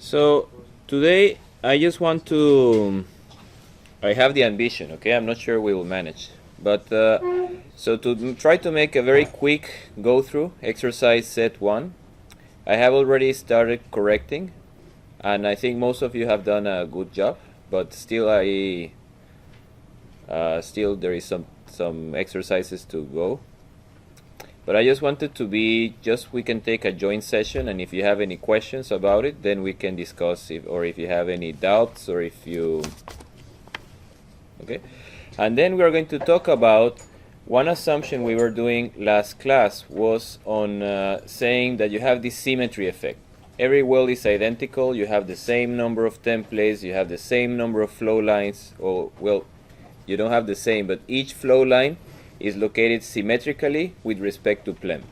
So today I just want to. I have the ambition. Okay, I'm not sure we will manage, but so to try to make a very quick go through exercise set 1, I have already started correcting, and I think most of you have done a good job. But still, still there is some exercises to go. But I just wanted to be we can take a joint session, and if you have any questions about it, then we can discuss or if you have any doubts, or if you okay. And then we are going to talk about one assumption we were doing last class was on saying that you have this symmetry effect. Every well is identical, you have the same number of templates, you have the same number of flow lines, or well, you don't have the same, but each flow line is located symmetrically with respect to plem.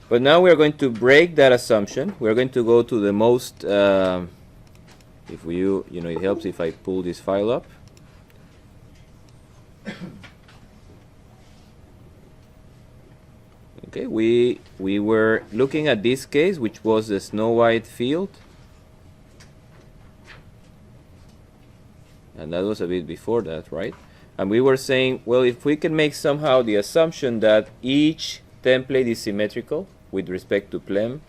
But now we are going to break that assumption. We are going to go to the most, if it helps if I pull this file up. Okay, we were looking at this case, which was the Snow White field. And that was a bit before that, right? And we were saying, well, if we can make somehow the assumption that each template is symmetrical with respect to plem,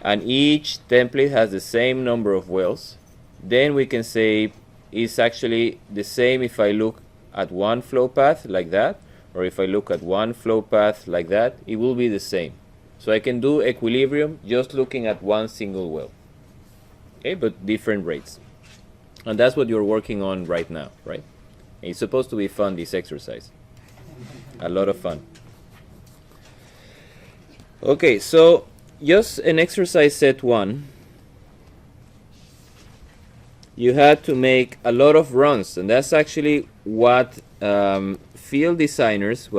and each template has the same number of wells, then we can say it's actually the same if I look at one flow path like that, or if I look at one flow path like that, it will be the same. So I can do equilibrium just looking at one single well. Okay, but different rates. And that's what you're working on right now, right? It's supposed to be fun, this exercise. A lot of fun. Okay, so just an exercise set 1. You had to make a lot of runs, and that's actually what field designers,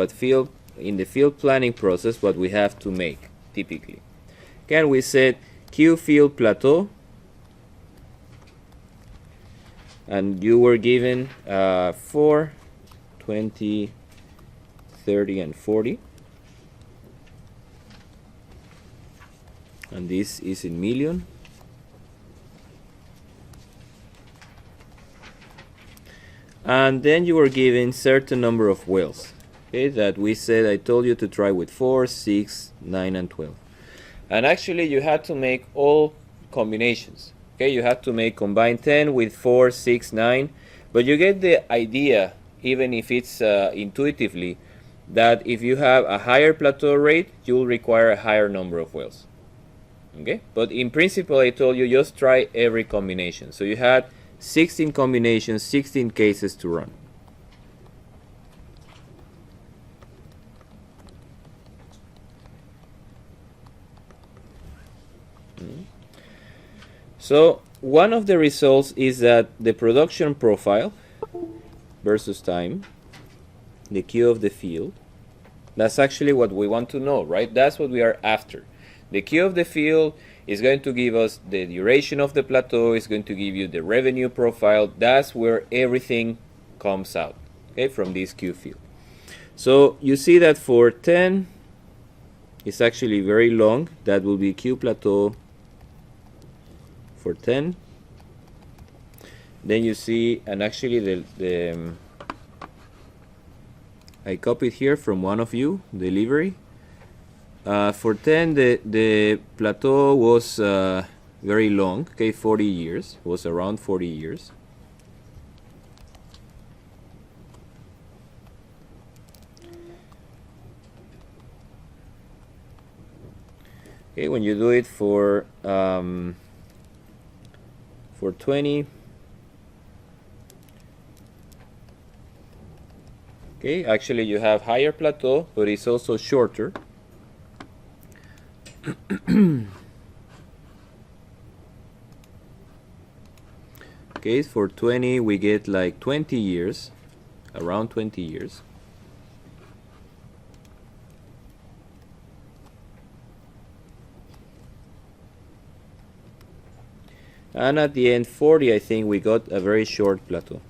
in the field planning process, what we have to make, typically. Again, we said Q field plateau, and you were given 4, 20, 30, and 40. And this is in million. And then you were given certain number of wells. Okay, that we said I told you to try with 4, 6, 9, and 12. And actually you had to make all combinations. Okay, you have to make combine 10 with 4, 6, 9, but you get the idea, even if it's intuitively, that if you have a higher plateau rate, you will require a higher number of wells. Okay, but in principle, I told you just try every combination. So you had 16 combinations, 16 cases to run. So one of the results is that the production profile versus time, the Q of the field, that's actually what we want to know, right? That's what we are after. The Q of the field is going to give us the duration of the plateau, is going to give you the revenue profile. That's where everything comes out, okay, from this Q field. So you see that for 10, it's actually very long. That will be Q plateau for 10. Then you see, and actually I copied here from one of you, delivery. For 10, the plateau was very long, okay, 40 years, was around 40 years. Okay, when you do it for 20, okay, actually you have higher plateau, but it's also shorter. Okay, for 20 we get like 20 years, around 20 years. And at the end 40, I think we got a very short plateau.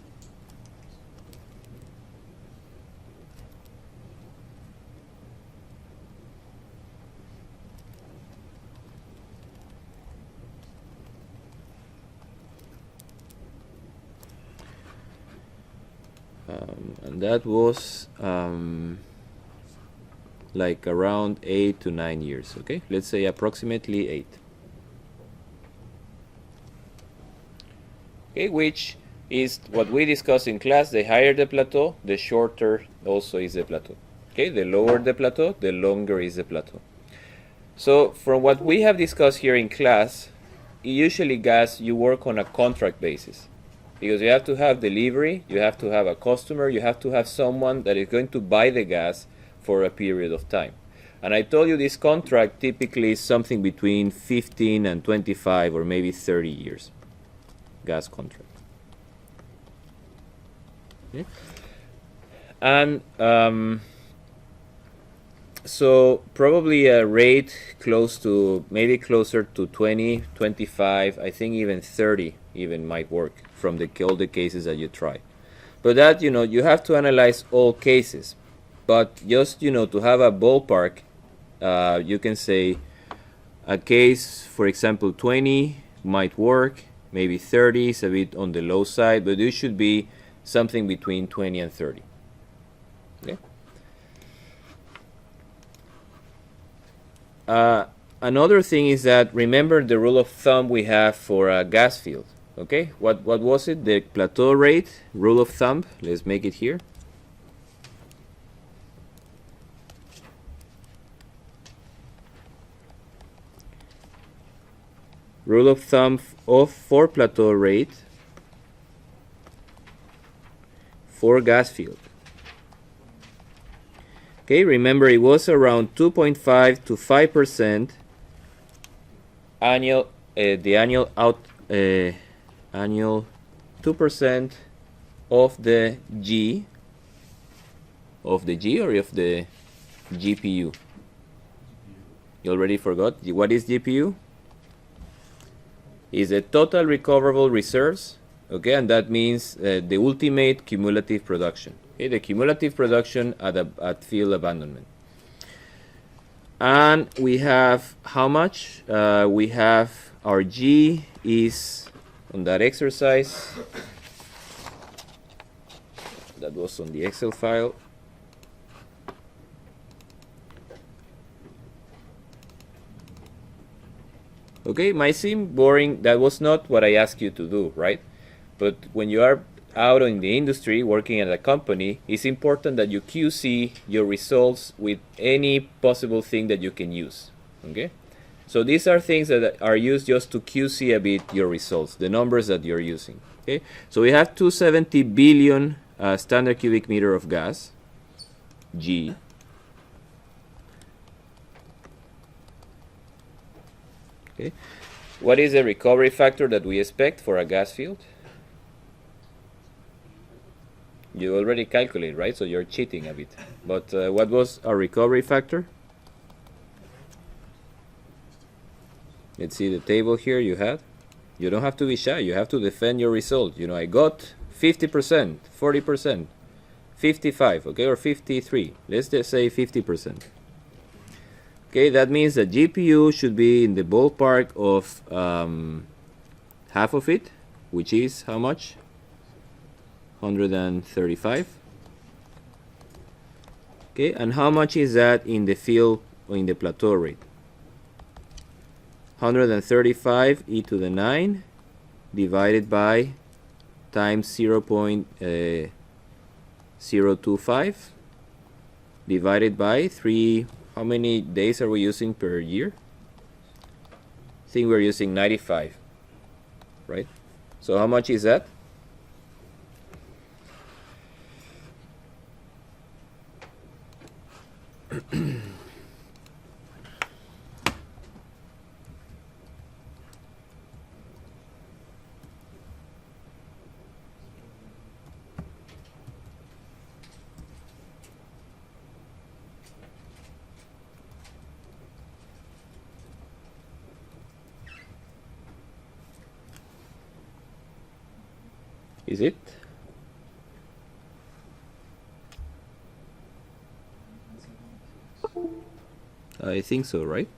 and that was like around 8 to 9 years. Okay, let's say approximately 8. Okay, which is what we discussed in class. The higher the plateau, the shorter also is the plateau. Okay, the lower the plateau, the longer is the plateau. So from what we have discussed here in class, usually gas, you work on a contract basis, because you have to have delivery, you have to have a customer, you have to have someone that is going to buy the gas for a period of time. And I told you this contract typically is something between 15 and 25 or maybe 30 years. Gas contract. Okay. And so probably a rate close to, maybe closer to 20, 25, I think even 30 even might work from all the cases that you try. But that, you have to analyze all cases. But just, to have a ballpark, you can say a case, for example, 20 might work, maybe 30 is a bit on the low side, but it should be something between 20 and 30. Okay? Another thing is that, remember the rule of thumb we have for a gas field. Okay, what was it? The plateau rate, rule of thumb. Let's make it here. Rule of thumb for plateau rate for gas field. Okay, remember it was around 2.5 to 5% annual. The annual 2% of the G or of the GPU. You already forgot what is GPU? Is the total recoverable reserves. Okay, and that means the ultimate cumulative production. Okay, the cumulative production at field abandonment. And we have how much? We have our G is on that exercise. That was on the Excel file. Okay, might seem boring. That was not what I asked you to do, right? But when you are out in the industry working at a company, it's important that you QC your results with any possible thing that you can use. Okay, so these are things that are used just to QC a bit your results, the numbers that you're using. Okay, so we have 270 billion standard cubic meter of gas, G. Okay, what is the recovery factor that we expect for a gas field? You already calculate, right? So you're cheating a bit. But what was our recovery factor? Let's see the table here you had. You don't have to be shy. You have to defend your result. I got 50%, 40%, 55, okay, or 53. Let's just say 50%. Okay, that means the GPU should be in the ballpark of half of it, which is how much? 135. Okay, and how much is that in the field or in the plateau rate? 135 e to the 9 divided by times 0.025 divided by 3. How many days are we using per year? I think we're using 95, right? So how much is that? Is it? I think so, right?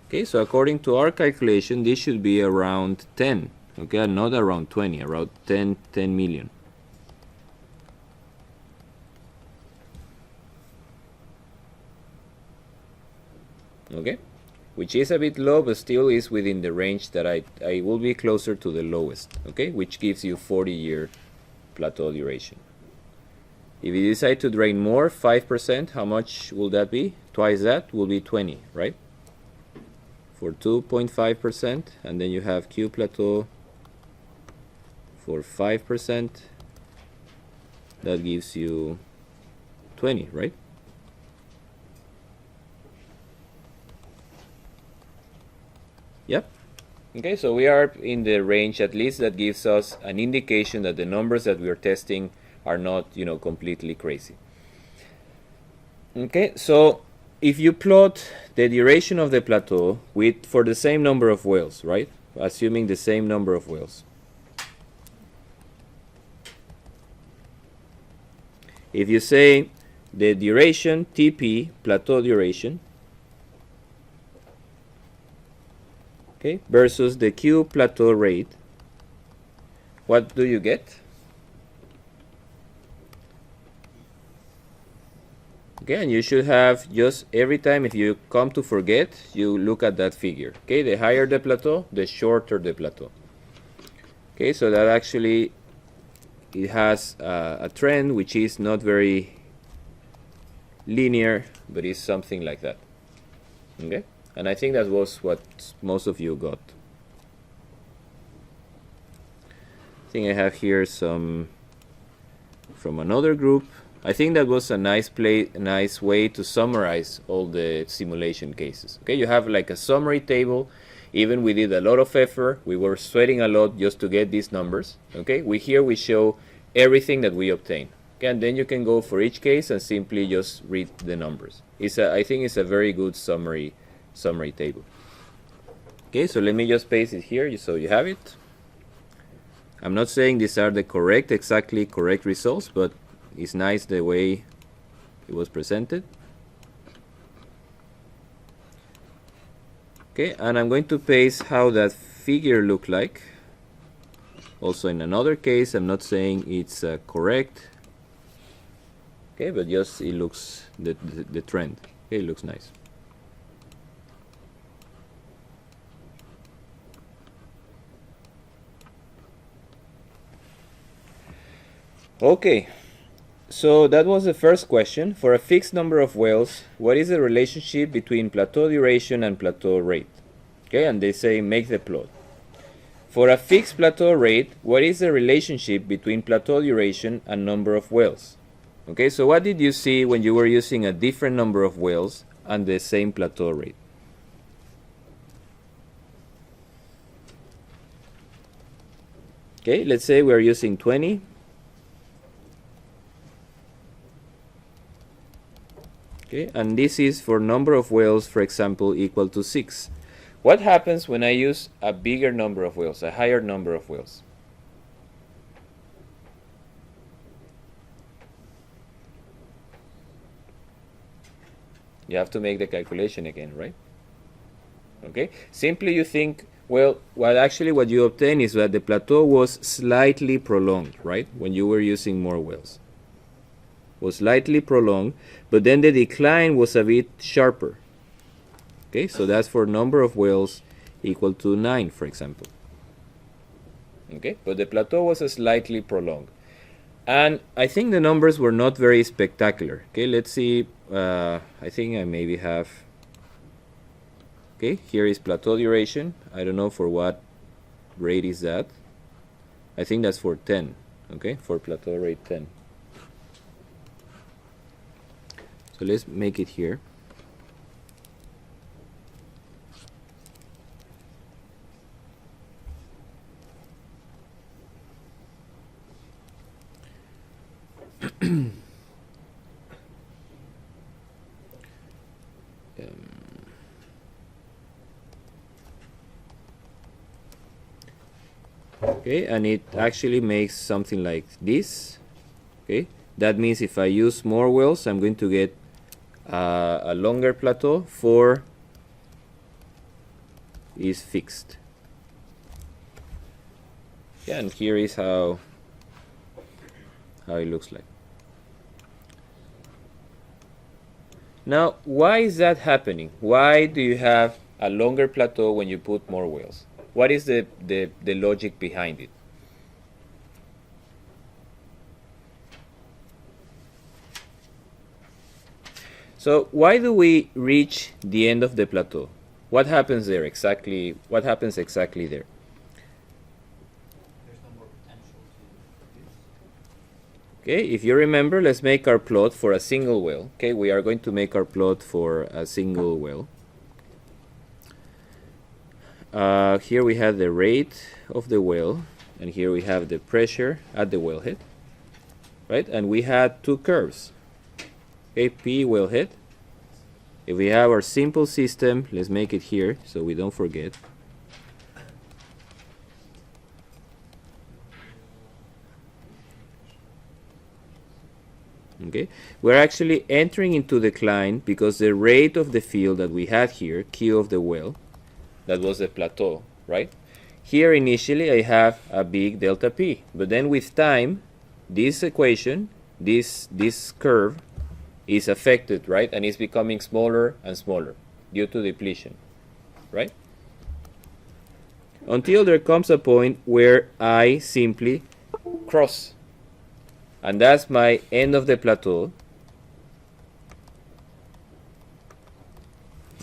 Okay, so according to our calculation, this should be around 10. Okay, not around 20, around 10 million. okay, which is a bit low, but still is within the range that I will be closer to the lowest, okay, which gives you 40-year plateau duration. If you decide to drain more, 5%, how much will that be? Twice that will be 20, right? For 2.5%, and then you have Q plateau for 5%, that gives you 20, right? Yep. Okay, so we are in the range, at least that gives us an indication that the numbers that we are testing are not, you know, completely crazy. Okay, so if you plot the duration of the plateau for the same number of wells, right? Assuming the same number of wells. If you say the duration, TP, plateau duration, okay, versus the Q plateau rate, what do you get? Okay, and you should have just every time if you come to forget, you look at that figure. Okay, the higher the plateau, the shorter the plateau. Okay, so that actually it has a trend which is not very linear, but is something like that. Okay, and I think that was what most of you got. I think I have here some from another group. I think that was a nice way to summarize all the simulation cases. Okay, you have like a summary table. Even we did a lot of effort. We were sweating a lot just to get these numbers. Okay, here we show everything that we obtain. Okay, and then you can go for each case and simply just read the numbers. I think it's a very good summary table. Okay, so let me just paste it here so you have it. I'm not saying these are the exactly correct results, but it's nice the way it was presented. Okay, and I'm going to paste how that figure looked like. Also in another case, I'm not saying it's correct. Okay, but just it looks the trend. Okay, it looks nice. Okay. So that was the first question. For a fixed number of wells, what is the relationship between plateau duration and plateau rate? Okay, and they say make the plot. For a fixed plateau rate, what is the relationship between plateau duration and number of wells? Okay, so what did you see when you were using a different number of wells and the same plateau rate? Okay, let's say we're using 20. Okay, and this is for number of wells, for example, equal to 6. What happens when I use a bigger number of wells, a higher number of wells? You have to make the calculation again, right? Okay, simply you think, well, actually what you obtain is that the plateau was slightly prolonged, right? When you were using more wells. Was slightly prolonged, but then the decline was a bit sharper. Okay, so that's for number of wells equal to 9, for example. Okay, but the plateau was slightly prolonged. And I think the numbers were not very spectacular. Okay, let's see. I think I maybe have. Okay, here is plateau duration. I don't know for what rate is that. I think that's for 10. Okay, for plateau rate 10. So let's make it here. Okay, and it actually makes something like this. Okay, that means if I use more wells, I'm going to get a longer plateau. 4 is fixed. Yeah, and here is how it looks like. Now, why is that happening? Why do you have a longer plateau when you put more whales? What is the logic behind it? So why do we reach the end of the plateau? What happens there exactly? What happens exactly there? There's no more potential to produce. Okay, if you remember, let's make our plot for a single whale. Okay, we are going to make our plot for a single whale. Here we have the rate of the whale, and here we have the pressure at the wellhead, right? And we had two curves. Okay, P wellhead. If we have our simple system, let's make it here so we don't forget. Okay, we're actually entering into decline because the rate of the field that we had here, Q of the whale, that was the plateau, right? Here initially I have a big delta P, but then with time, this equation, this curve is affected, right? And it's becoming smaller and smaller due to depletion, right? Until there comes a point where I simply cross. And that's my end of the plateau.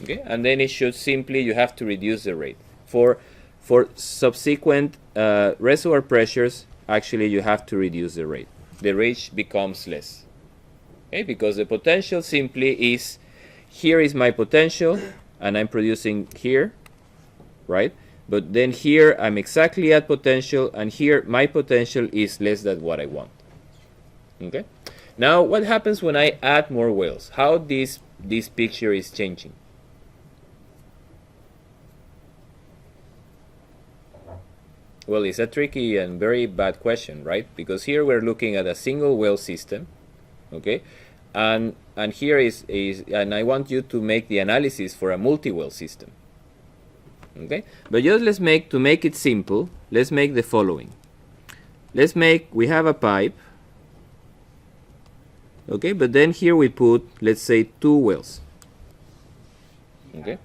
Okay, and then it should simply, you have to reduce the rate. For subsequent reservoir pressures, actually you have to reduce the rate. The rate becomes less. Okay, because the potential simply is, here is my potential, and I'm producing here, right? But then here I'm exactly at potential, and here my potential is less than what I want. Okay. Now, what happens when I add more whales? How this picture is changing? Well, it's a tricky and very bad question, right? Because here we're looking at a single whale system, okay? And here is and I want you to make the analysis for a multi-whale system. Okay? But just to make it simple, let's make the following. We have a pipe. Okay, but then here we put, let's say, 2 whales. Okay?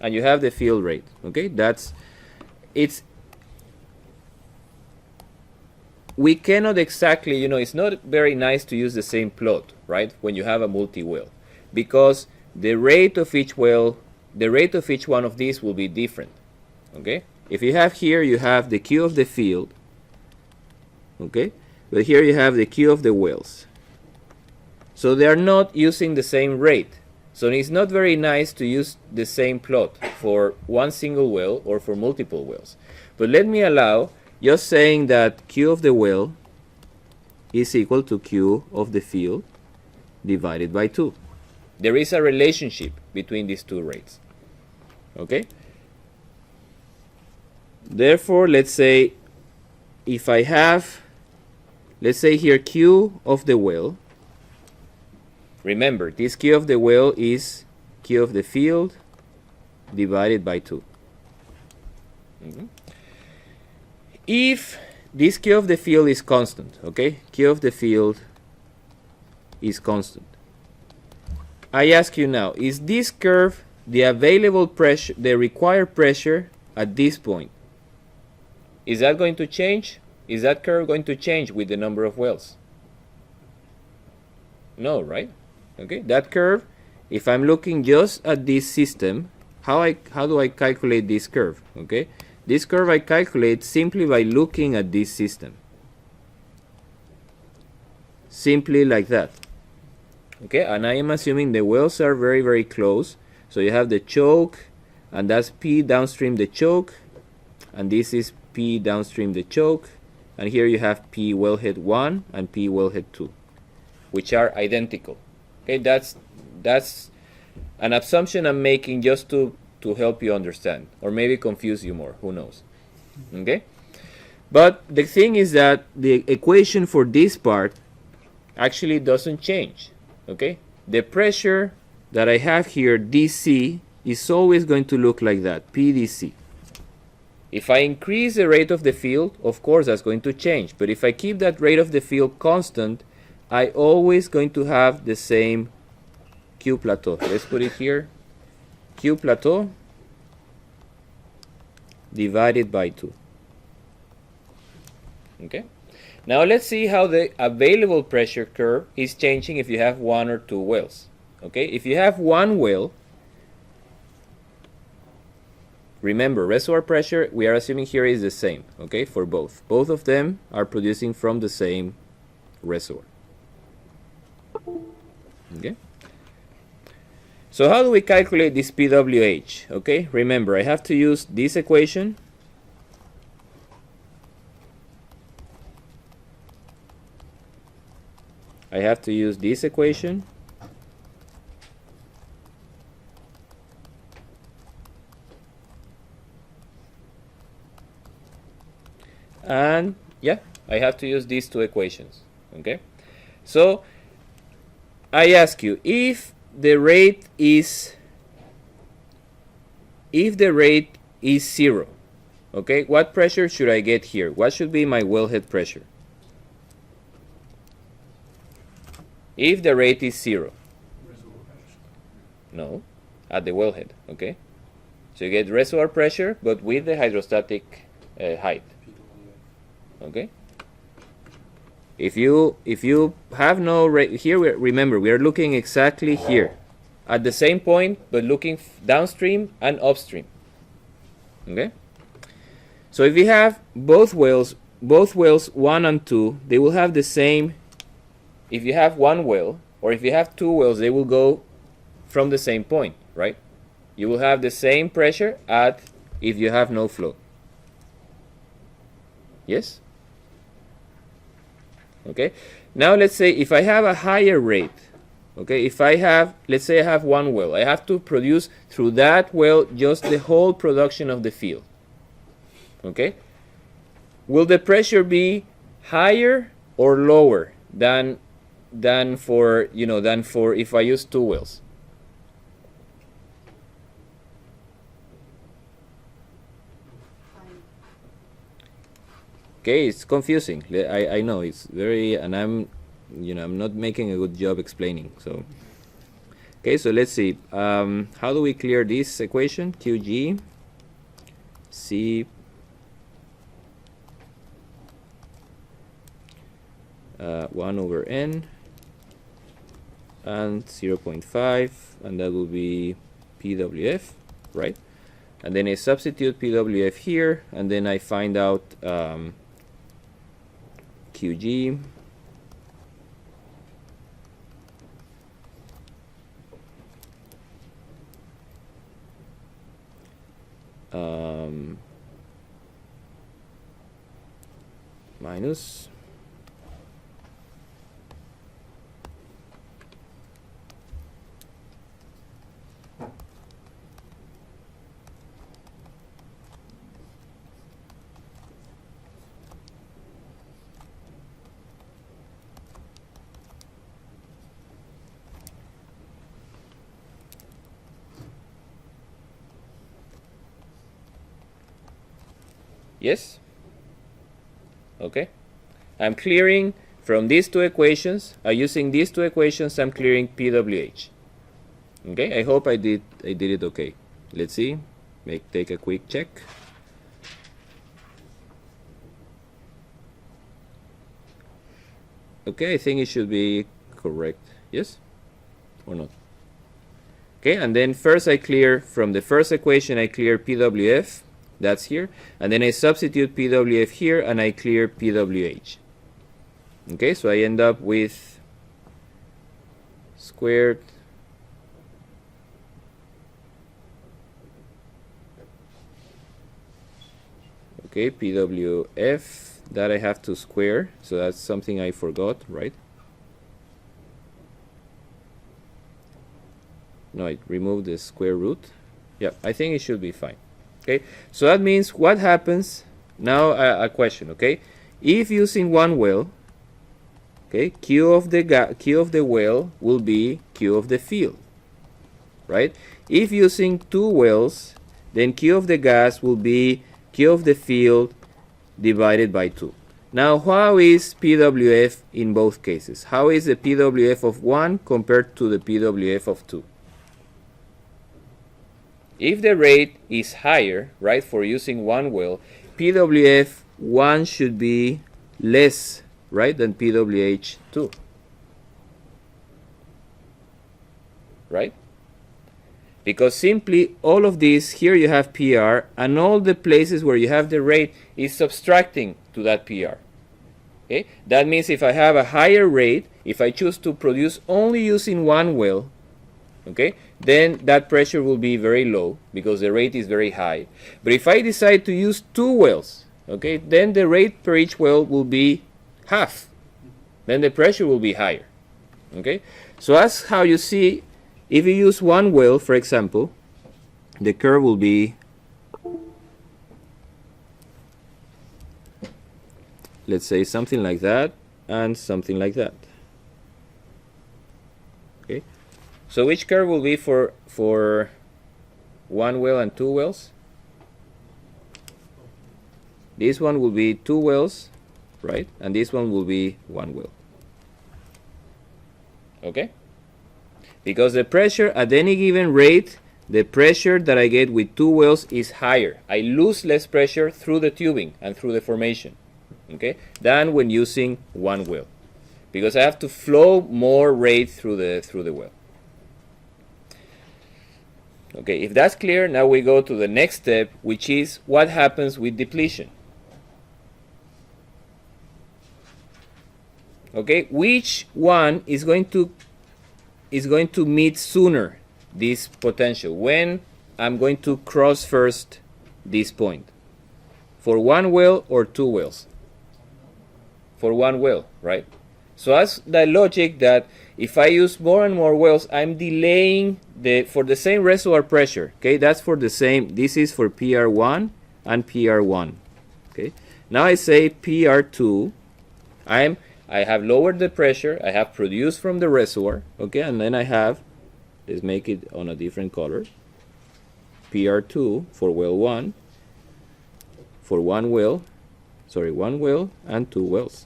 And you have the field rate. Okay? We cannot exactly, it's not very nice to use the same plot, right, when you have a multi-whale, because the rate of each whale, the rate of each one of these will be different. Okay? If you have here, you have the Q of the field. Okay? But here you have the Q of the whales. So they are not using the same rate. So it's not very nice to use the same plot for one single whale or for multiple whales. But let me allow just saying that Q of the whale is equal to Q of the field divided by 2. There is a relationship between these two rates. Okay? Therefore, let's say if I have, let's say here Q of the whale. Remember, this Q of the whale is Q of the field divided by 2. If this Q of the field is constant, okay? Q of the field is constant. I ask you now, is this curve the available pressure, the required pressure at this point? Is that going to change? Is that curve going to change with the number of whales? No, right? Okay, that curve, if I'm looking just at this system, how do I calculate this curve? Okay, this curve I calculate simply by looking at this system. Simply like that. Okay, and I am assuming the whales are very, very close. So you have the choke, and that's P downstream the choke, and this is P downstream the choke, and here you have P wellhead 1 and P wellhead 2, which are identical. Okay, that's an assumption I'm making just to help you understand, or maybe confuse you more, who knows. Okay, but the thing is that the equation for this part actually doesn't change. Okay, the pressure that I have here, DC, is always going to look like that, PDC. If I increase the rate of the field, of course that's going to change, but if I keep that rate of the field constant, I always going to have the same Q plateau. Let's put it here. Q plateau divided by 2. Okay. Now let's see how the available pressure curve is changing if you have 1 or 2 wells. Okay. If you have 1 well, remember, reservoir pressure, we are assuming here is the same, okay, for both. Both of them are producing from the same reservoir. Okay. So how do we calculate this PWH? Okay, remember, I have to use this equation. I have to use this equation. And yeah, I have to use these 2 equations. Okay, so I ask you, if the rate is 0, okay, what pressure should I get here? What should be my wellhead pressure? If the rate is 0, no, at the wellhead. Okay, so you get reservoir pressure, but with the hydrostatic height. Okay. If you have no rate here, remember we are looking exactly here, at the same point, but looking downstream and upstream. Okay. So if you have both wells 1 and 2, they will have the same. If you have 1 well, or if you have 2 wells, they will go from the same point, right? You will have the same pressure at if you have no flow. Yes? Okay, now let's say if I have a higher rate, okay, if I have, let's say I have 1 well, I have to produce through that well just the whole production of the field. Okay, will the pressure be higher or lower than for if I use 2 wells? Okay, it's confusing. I know it's very, and I'm not making a good job explaining. So, okay, so let's see. How do we clear this equation? QG C 1/n and 0.5, and that will be PWF, right? And then I substitute PWF here, and then I find out QG minus yes? Okay. I'm clearing from these 2 equations. Using these 2 equations, I'm clearing PWH. Okay, I hope I did it okay. Let's see. Take a quick check. Okay, I think it should be correct. Yes? Or not? Okay, and then first I clear from the first equation, I clear PWF. That's here, and then I substitute PWF here, and I clear PWH. Okay, so I end up with squared okay, PWF, that I have to square, so that's something I forgot, right? No, I removed the square root. Yeah, I think it should be fine. Okay, so that means what happens now? A question. Okay, if using 1 well, okay, Q of the well will be Q of the field, right? If using 2 wells, then Q of the gas will be Q of the field divided by 2. Now, how is PWF in both cases? How is the PWF of 1 compared to the PWF of 2? If the rate is higher, right, for using one well, PWF 1 should be less, right, than PWH 2. Right? Because simply all of these, here you have PR, and all the places where you have the rate is subtracting to that PR. Okay? That means if I have a higher rate, if I choose to produce only using one well, okay, then that pressure will be very low because the rate is very high. But if I decide to use two wells, okay, then the rate per each well will be half. Then the pressure will be higher. Okay? So that's how you see. If you use one well, for example, the curve will be, let's say, something like that and something like that. Okay, so which curve will be for one well and two wells? This one will be two wells, right? And this one will be one well. Okay? Because the pressure at any given rate, the pressure that I get with two wells is higher. I lose less pressure through the tubing and through the formation, okay, than when using one well, because I have to flow more rate through the well. Okay, if that's clear, now we go to the next step, which is what happens with depletion. Okay, which one is going to meet sooner this potential? When I'm going to cross first this point? For one well or two wells? For one well, right? So that's the logic that if I use more and more wells, I'm delaying for the same reservoir pressure. Okay, that's for the same. This is for PR1 and PR1. Okay, now I say PR2. I have lowered the pressure, I have produced from the reservoir, okay, and then I have, let's make it on a different color, PR2 for well 1, for one well and two wells.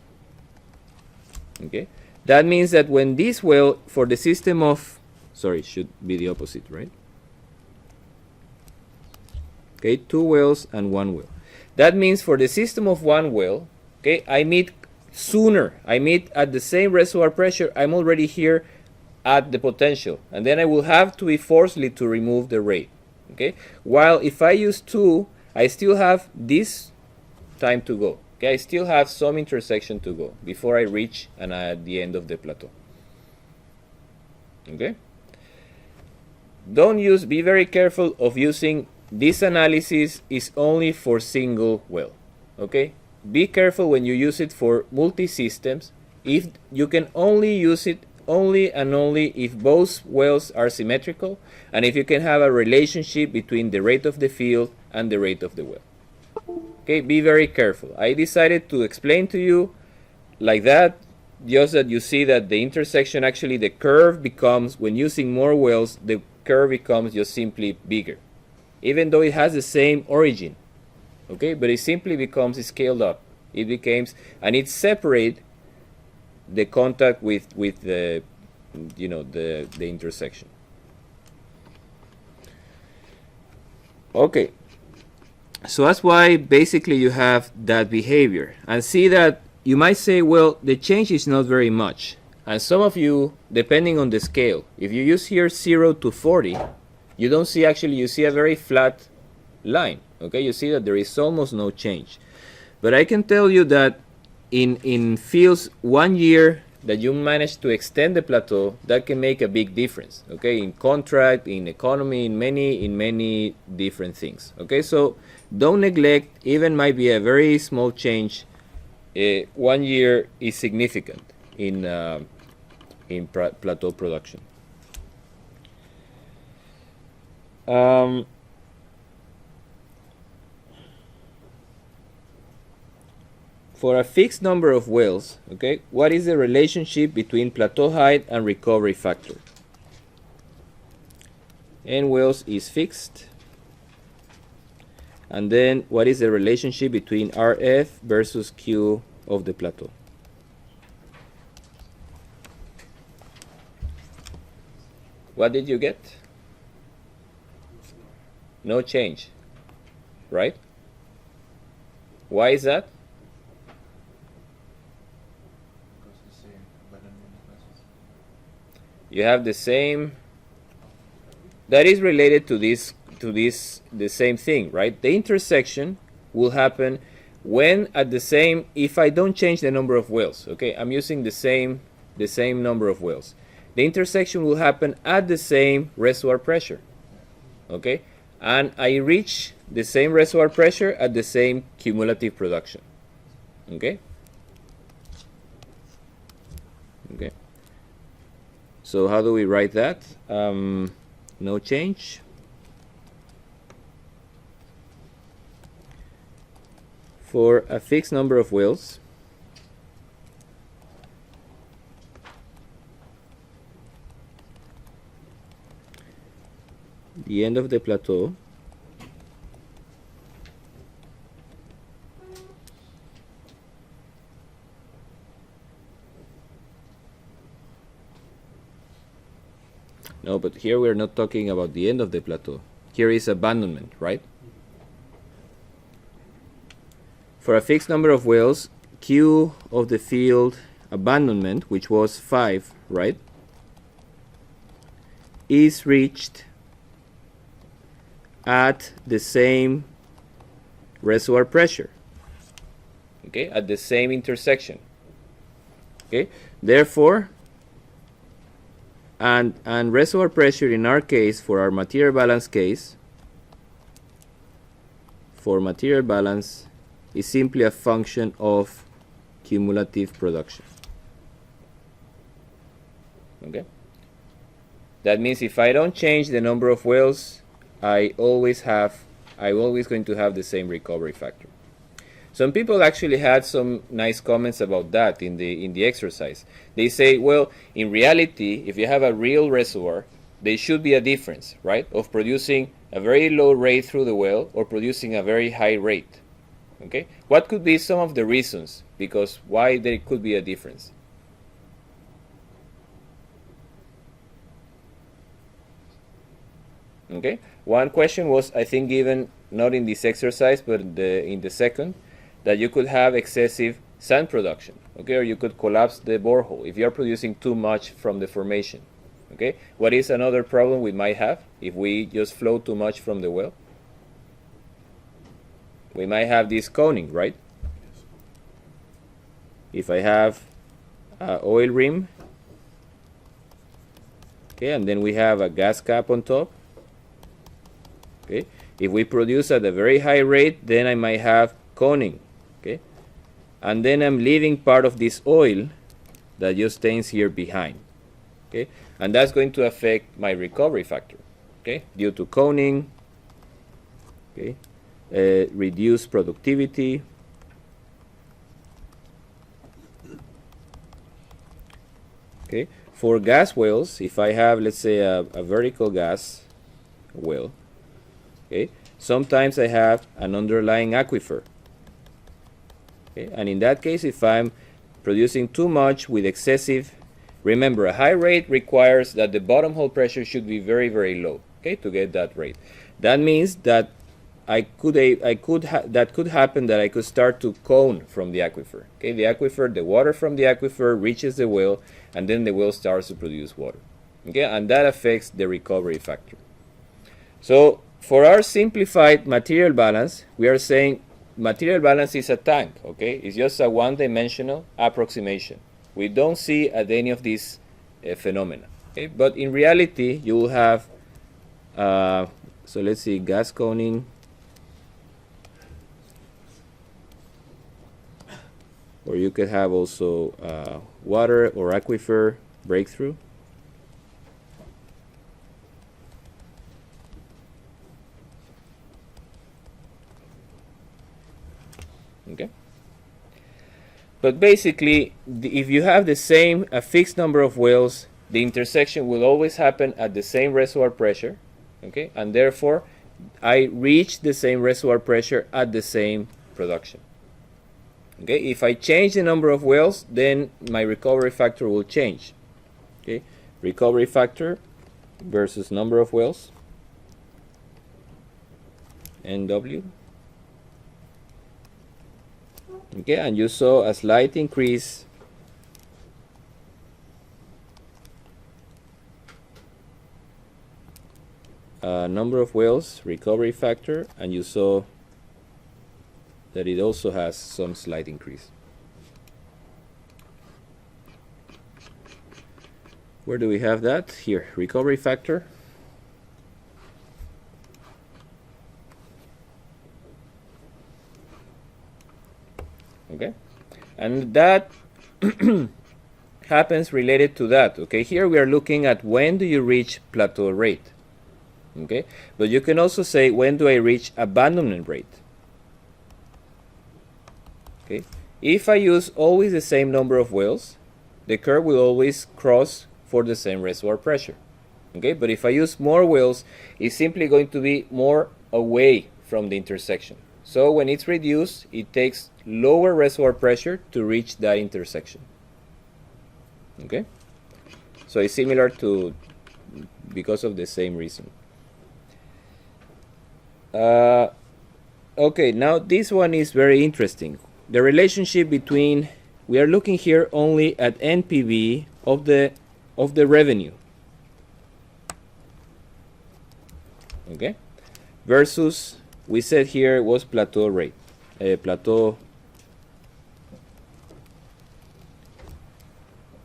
Okay, that means that when this well, for the system of, sorry, should be the opposite, right? Okay, two wells and one well. That means for the system of one well, okay, I meet sooner, I meet at the same reservoir pressure, I'm already here at the potential, and then I will have to be forcefully to remove the rate. Okay, while if I use two, I still have this time to go. Okay, I still have some intersection to go before I reach and at the end of the plateau. Okay, be very careful of using this analysis is only for single well. Okay, be careful when you use it for multi-systems. If you can only use it only and only if both wells are symmetrical and if you can have a relationship between the rate of the field and the rate of the well. Okay, be very careful. I decided to explain to you like that, just that you see that the intersection, actually the curve becomes, when using more wells, the curve becomes just simply bigger, even though it has the same origin. Okay, but it simply becomes scaled up. It becomes, and it separates the contact with the, you know, the intersection. Okay, so that's why basically you have that behavior. And see that you might say, well, the change is not very much. And some of you, depending on the scale, if you use here 0 to 40, you don't see, actually you see a very flat line. Okay, you see that there is almost no change. But I can tell you that in fields 1 year that you manage to extend the plateau, that can make a big difference. Okay, in contract, in economy, in many different things. Okay, so don't neglect, even might be a very small change. 1 year is significant in plateau production. For a fixed number of wells, okay, what is the relationship between plateau height and recovery factor? N wells is fixed. And then what is the relationship between RF versus Q of the plateau. What did you get? No change, right? Why is that? Because the same abandonment classes. You have the same. That is related to this the same thing, right? The intersection will happen when at the same, if I don't change the number of wells, okay? I'm using the same number of wells. The intersection will happen at the same reservoir pressure, okay? And I reach the same reservoir pressure at the same cumulative production, okay? Okay. So how do we write that? No change. For a fixed number of wells, the end of the plateau no, but here we're not talking about the end of the plateau. Here is abandonment, right? For a fixed number of wells, Q of the field abandonment, which was 5, right, is reached at the same reservoir pressure, okay, at the same intersection, okay. Therefore, and reservoir pressure in our case, for our material balance case, for material balance, is simply a function of cumulative production, okay. That means if I don't change the number of wells, I'm always going to have the same recovery factor. Some people actually had some nice comments about that in the exercise. They say, well, in reality, if you have a real reservoir, there should be a difference, right, of producing a very low rate through the well or producing a very high rate. Okay, what could be some of the reasons because why there could be a difference? Okay, one question was, I think, given not in this exercise but in the second, that you could have excessive sand production, okay, or you could collapse the borehole if you are producing too much from the formation. Okay, what is another problem we might have if we just flow too much from the well? We might have this coning, right? If I have an oil rim, okay, and then we have a gas cap on top, okay, if we produce at a very high rate, then I might have coning, okay, and then I'm leaving part of this oil that just stays here behind, okay, and that's going to affect my recovery factor, okay, due to coning, okay, reduced productivity, okay. For gas wells, if I have, let's say, a vertical gas well, okay, sometimes I have an underlying aquifer, okay, and in that case, if I'm producing too much with excessive, remember, a high rate requires that the bottom hole pressure should be very, very low, okay, to get that rate. That means that that could happen that I could start to cone from the aquifer. Okay, the water from the aquifer reaches the well, and then the well starts to produce water. Okay, and that affects the recovery factor. So for our simplified material balance, we are saying material balance is a tank. Okay, it's just a one-dimensional approximation. We don't see at any of these phenomena. Okay, but in reality, you will have. So let's see, gas coning. Or you could have also water or aquifer breakthrough. Okay. But basically, if you have a fixed number of wells, the intersection will always happen at the same reservoir pressure. Okay, and therefore, I reach the same reservoir pressure at the same production. Okay, if I change the number of wells, then my recovery factor will change. Okay, recovery factor versus number of wells, NW. Okay, and you saw a slight increase number of wells, recovery factor, and you saw that it also has some slight increase. Where do we have that? Here, recovery factor. Okay, and that happens related to that. Okay, here we are looking at when do you reach plateau rate. Okay, but you can also say when do I reach abandonment rate. Okay, if I use always the same number of wells, the curve will always cross for the same reservoir pressure. Okay, but if I use more wells, it's simply going to be more away from the intersection. So when it's reduced, it takes lower reservoir pressure to reach that intersection. Okay, so it's similar to, because of the same reason. Okay, now this one is very interesting. The relationship between, we are looking here only at NPV of the revenue. Okay, versus, we said here was plateau rate, plateau.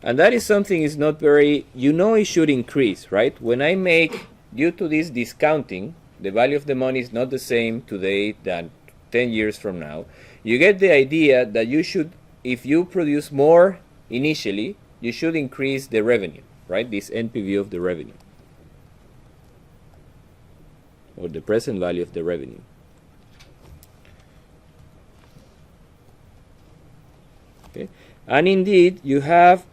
And that is something is not very, you know, it should increase, right? When I make, due to this discounting, the value of the money is not the same today than 10 years from now. You get the idea that you should, if you produce more initially, you should increase the revenue, right? This NPV of the revenue, or the present value of the revenue. Okay, and indeed you have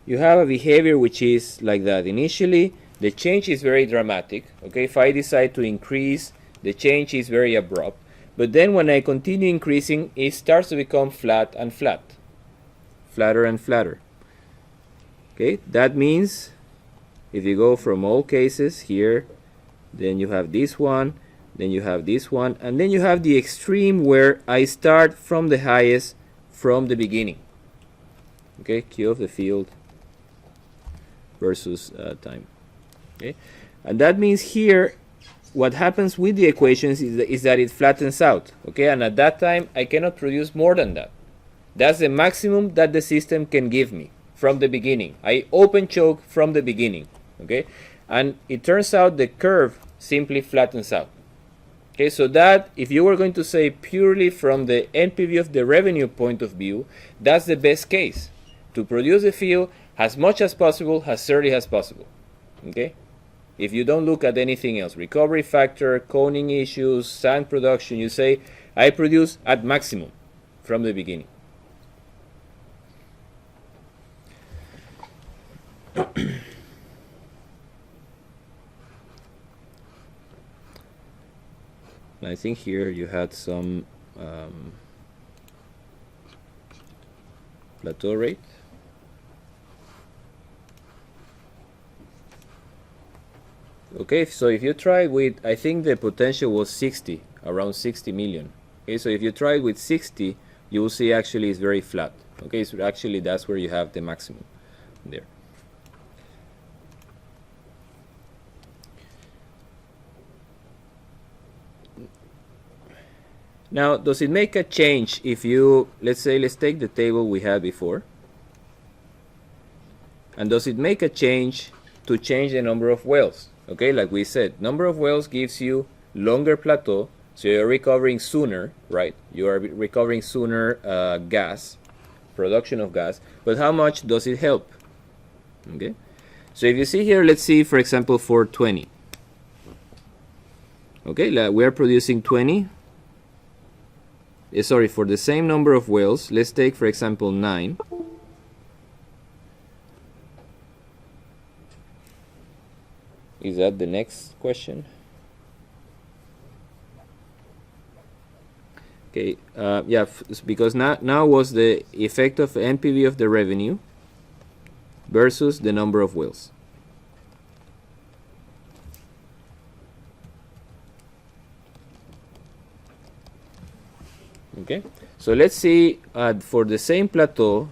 a behavior which is like that. Initially, the change is very dramatic. Okay, if I decide to increase, the change is very abrupt. But then when I continue increasing, it starts to become flat and flat, flatter and flatter. Okay, that means if you go from all cases here, then you have this one, then you have this one, and then you have the extreme where I start from the highest from the beginning. Okay, Q of the field versus time. Okay, and that means here what happens with the equations is that it flattens out. Okay, and at that time I cannot produce more than that. That's the maximum that the system can give me from the beginning. I open choke from the beginning. Okay, and it turns out the curve simply flattens out. Okay, so that if you were going to say purely from the NPV of the revenue point of view, that's the best case, to produce the field as much as possible, as early as possible. Okay, if you don't look at anything else, recovery factor, coning issues, sand production, you say I produce at maximum from the beginning. I think here you had some plateau rate. Okay, so if you try with, I think the potential was 60, around 60 million. Okay, so if you try with 60, you will see actually it's very flat. Okay, so actually that's where you have the maximum there. Now, does it make a change if you, let's take the table we had before. And does it make a change to change the number of wells? Okay, like we said, number of wells gives you longer plateau, so you're recovering sooner, right? You are recovering sooner gas, production of gas, but how much does it help? Okay, so if you see here, let's see, for example, for 20. Okay, we are producing 20. Sorry, for the same number of wells, let's take, for example, 9. Is that the next question? Okay, yeah, because now was the effect of NPV of the revenue versus the number of wells. Okay, so let's see for the same plateau,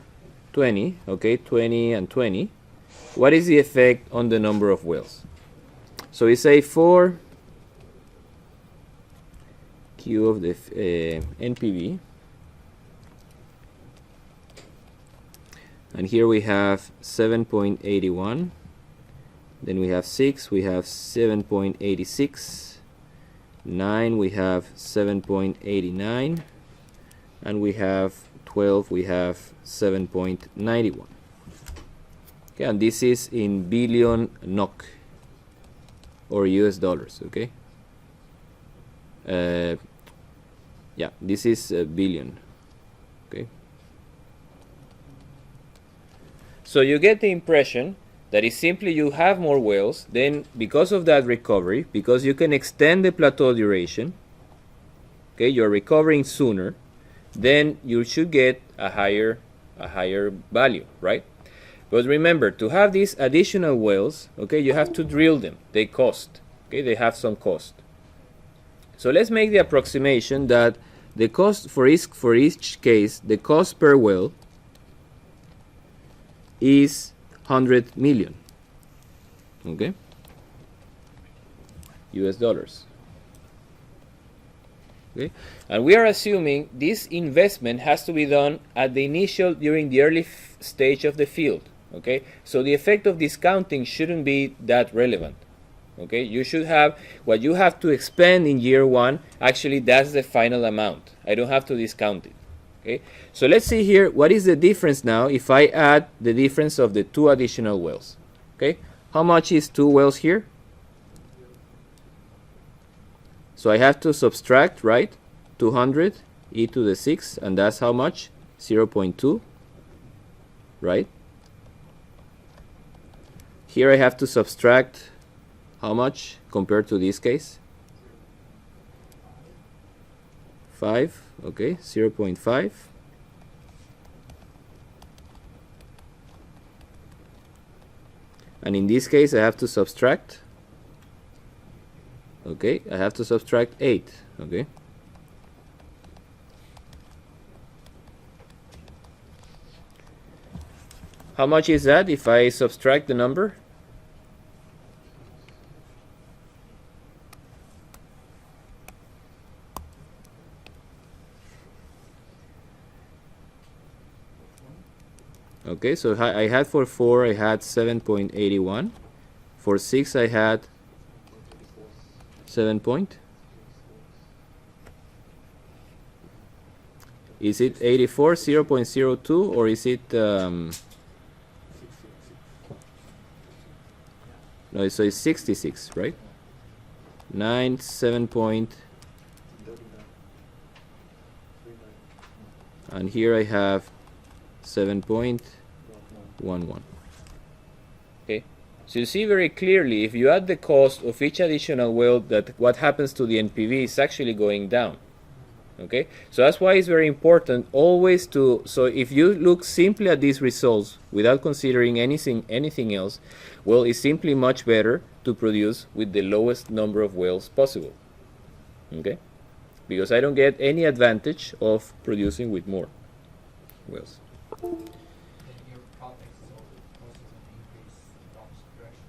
20, okay, 20 and 20, what is the effect on the number of wells? So we say for Q of the NPV, and here we have 7.81, then we have 6, we have 7.86, 9, we have 7.89, and we have 12, we have 7.91. Okay, and this is in billion NOK or US dollars. Okay, yeah, this is a billion. Okay, so you get the impression that is simply you have more wells, then because of that recovery, because you can extend the plateau duration, okay, you're recovering sooner, then you should get a higher value, right? But remember, to have these additional wells, okay, you have to drill them. They cost, okay, they have some cost. So let's make the approximation that the cost for each case, the cost per well is 100 million, okay, US dollars. Okay, and we are assuming this investment has to be done at the initial, during the early stage of the field. Okay, so the effect of discounting shouldn't be that relevant. Okay, you should have what you have to expend in year one. Actually, that's the final amount. I don't have to discount it. Okay, so let's see here what is the difference now if I add the difference of the two additional wells. Okay, how much is 2 wells here? So I have to subtract, right, 200 e to the 6, and that's how much? 0.2, right? Here I have to subtract how much compared to this case? 5, okay, 0.5. And in this case I have to subtract, okay, I have to subtract 8, okay. How much is that if I subtract the number? Okay, so I had for 4 I had 7.81. For 6 I had 7 point. Is it 84, 0.02, or is it no, so it's 66, right? 9, 7 point, and here I have 7.11. Okay, so you see very clearly if you add the cost of each additional well, that what happens to the NPV is actually going down. Okay, so that's why it's very important always to, so if you look simply at these results without considering anything else, well, it's simply much better to produce with the lowest number of wells possible. Okay, because I don't get any advantage of producing with more wells. And your profits is also going to increase in the opposite direction.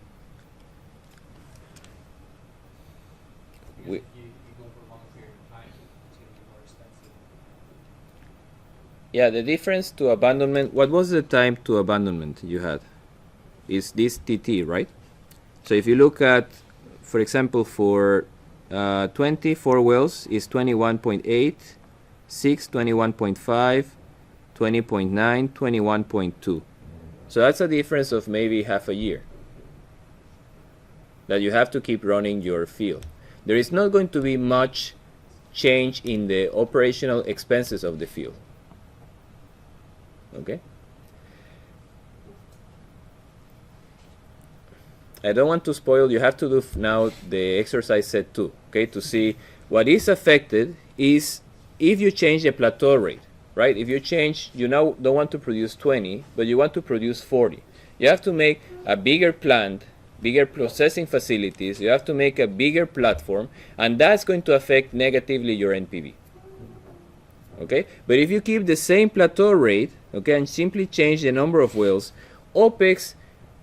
Because if you go for a long period of time, it's going to be more expensive. Yeah, the difference to abandonment, what was the time to abandonment you had? Is this TT, right? So if you look at, for example, for 24 wells is 21.8, 6, 21.5, 20.9, 21.2. So that's a difference of maybe half a year that you have to keep running your field. There is not going to be much change in the operational expenses of the field. Okay? I don't want to spoil, you have to do now the exercise set 2, okay, to see what is affected is if you change the plateau rate, right? If you change, you now don't want to produce 20, but you want to produce 40. You have to make a bigger plant, bigger processing facilities. You have to make a bigger platform, and that's going to affect negatively your NPV. Okay, but if you keep the same plateau rate, okay, and simply change the number of wells, OPEX,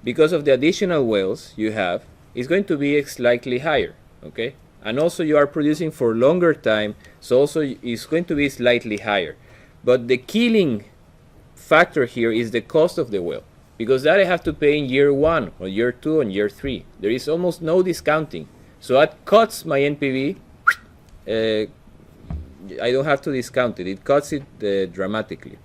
because of the additional wells you have, is going to be slightly higher. Okay, and also you are producing for longer time, so also it's going to be slightly higher. But the killing factor here is the cost of the well, because that I have to pay in year 1 or year 2 and year 3. There is almost no discounting, so that cuts my NPV. I don't have to discount it. It cuts it dramatically.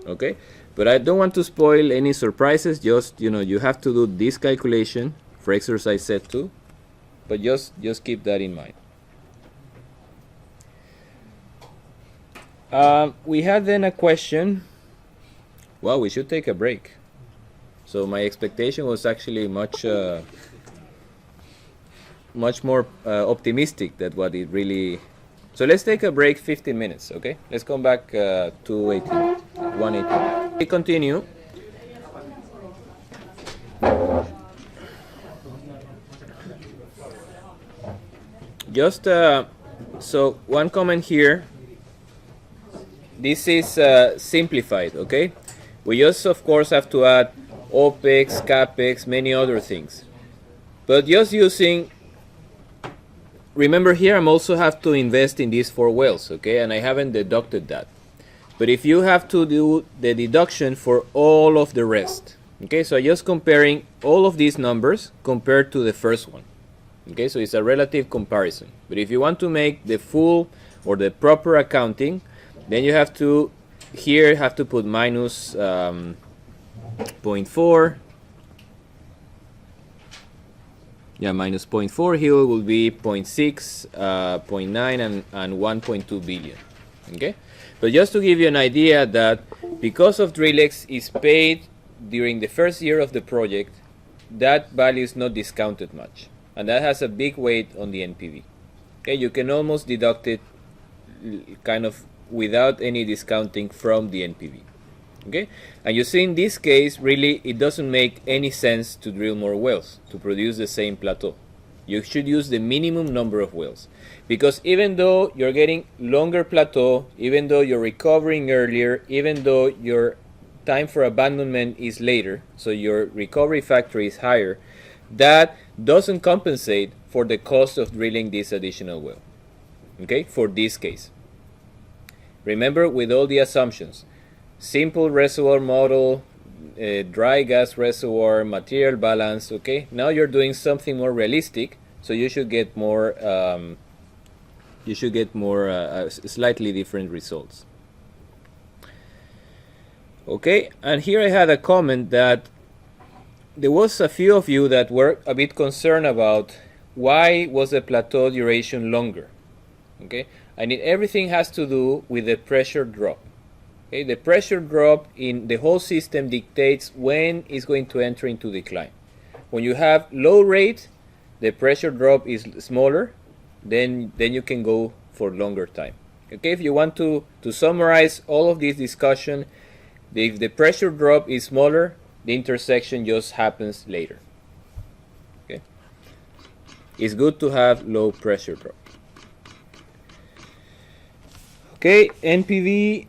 Okay, but I don't want to spoil any surprises. Just, you have to do this calculation for exercise set 2, but just keep that in mind. We had then a question. Well, we should take a break. So my expectation was actually much more optimistic than what it really. So let's take a break 15 minutes, okay? Let's come back 118. We continue. Just so one comment here. This is simplified, okay? We just, of course, have to add OPEX, CAPEX, many other things. But just using, remember here I'm also have to invest in these 4 wells, okay? And I haven't deducted that. But if you have to do the deduction for all of the rest, okay? So just comparing all of these numbers compared to the first one. Okay, so it's a relative comparison. But if you want to make the full or the proper accounting, then you have to, here have to put minus 0.4. Yeah, minus 0.4. Here will be 0.6, 0.9, and 1.2 billion. Okay, but just to give you an idea that because of DrillX is paid during the first year of the project, that value is not discounted much. And that has a big weight on the NPV. Okay, you can almost deduct it kind of without any discounting from the NPV. Okay, and you see in this case, really, it doesn't make any sense to drill more wells to produce the same plateau. You should use the minimum number of wells, because even though you're getting longer plateau, even though you're recovering earlier, even though your time for abandonment is later, so your recovery factor is higher, that doesn't compensate for the cost of drilling this additional well. Okay, for this case. Remember, with all the assumptions, simple reservoir model, dry gas reservoir, material balance, okay, now you're doing something more realistic, so you should get more slightly different results. Okay, and here I had a comment that there was a few of you that were a bit concerned about why was the plateau duration longer. Okay, and everything has to do with the pressure drop. Okay, the pressure drop in the whole system dictates when it's going to enter into decline. When you have low rate, the pressure drop is smaller, then you can go for longer time. Okay, if you want to summarize all of this discussion, if the pressure drop is smaller, the intersection just happens later. Okay, it's good to have low pressure drop. Okay, NPV.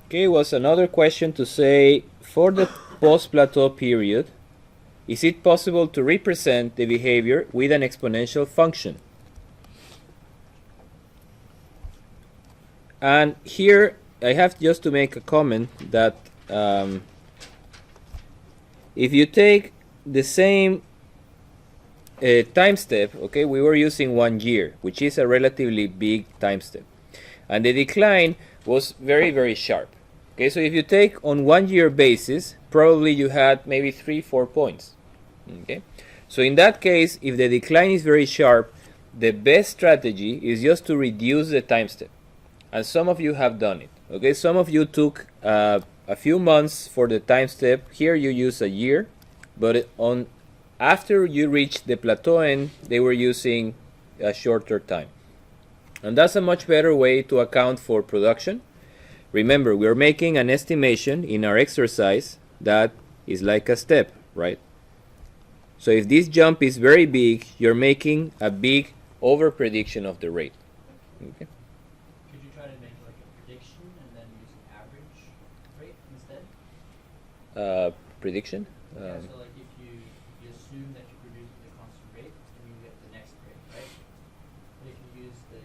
Okay, was another question to say, for the post-plateau period, is it possible to represent the behavior with an exponential function? And here I have just to make a comment that if you take the same time step, okay, we were using 1 year, which is a relatively big time step, and the decline was very, very sharp. Okay, so if you take on 1 year basis, probably you had maybe 3-4 points. Okay, so in that case, if the decline is very sharp, the best strategy is just to reduce the time step, and some of you have done it. Okay, some of you took a few months for the time step. Here you use a year, but after you reach the plateau end, they were using a shorter time. And that's a much better way to account for production. Remember, we're making an estimation in our exercise that is like a step, right? So if this jump is very big, you're making a big over prediction of the rate. Okay. Could you try to make like a prediction and then use an average rate instead? Prediction? Yeah, so like if you assume that you're producing the constant rate, then you get the next rate, right? But if you use the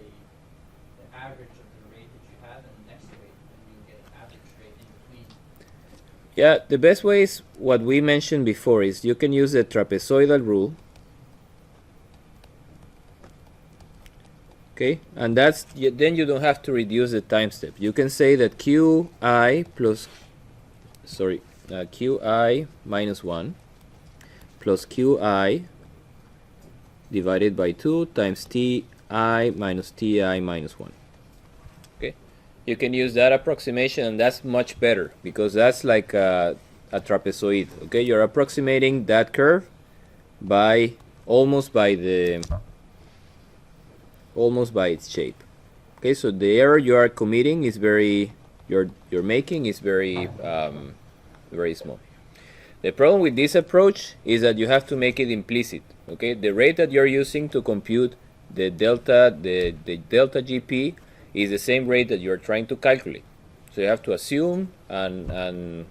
average of the rate that you have and the next rate, then you get an average rate in between. Yeah, the best way is what we mentioned before, is you can use the trapezoidal rule. Okay, and that's then you don't have to reduce the time step. You can say that qi plus qi minus 1 plus qi divided by 2 times ti minus ti minus 1. Okay, you can use that approximation, and that's much better because that's like a trapezoid. Okay, you're approximating that curve by almost by its shape. Okay, so the error you are committing is very very small. The problem with this approach is that you have to make it implicit. Okay, the rate that you're using to compute the delta GP is the same rate that you're trying to calculate. So you have to assume, and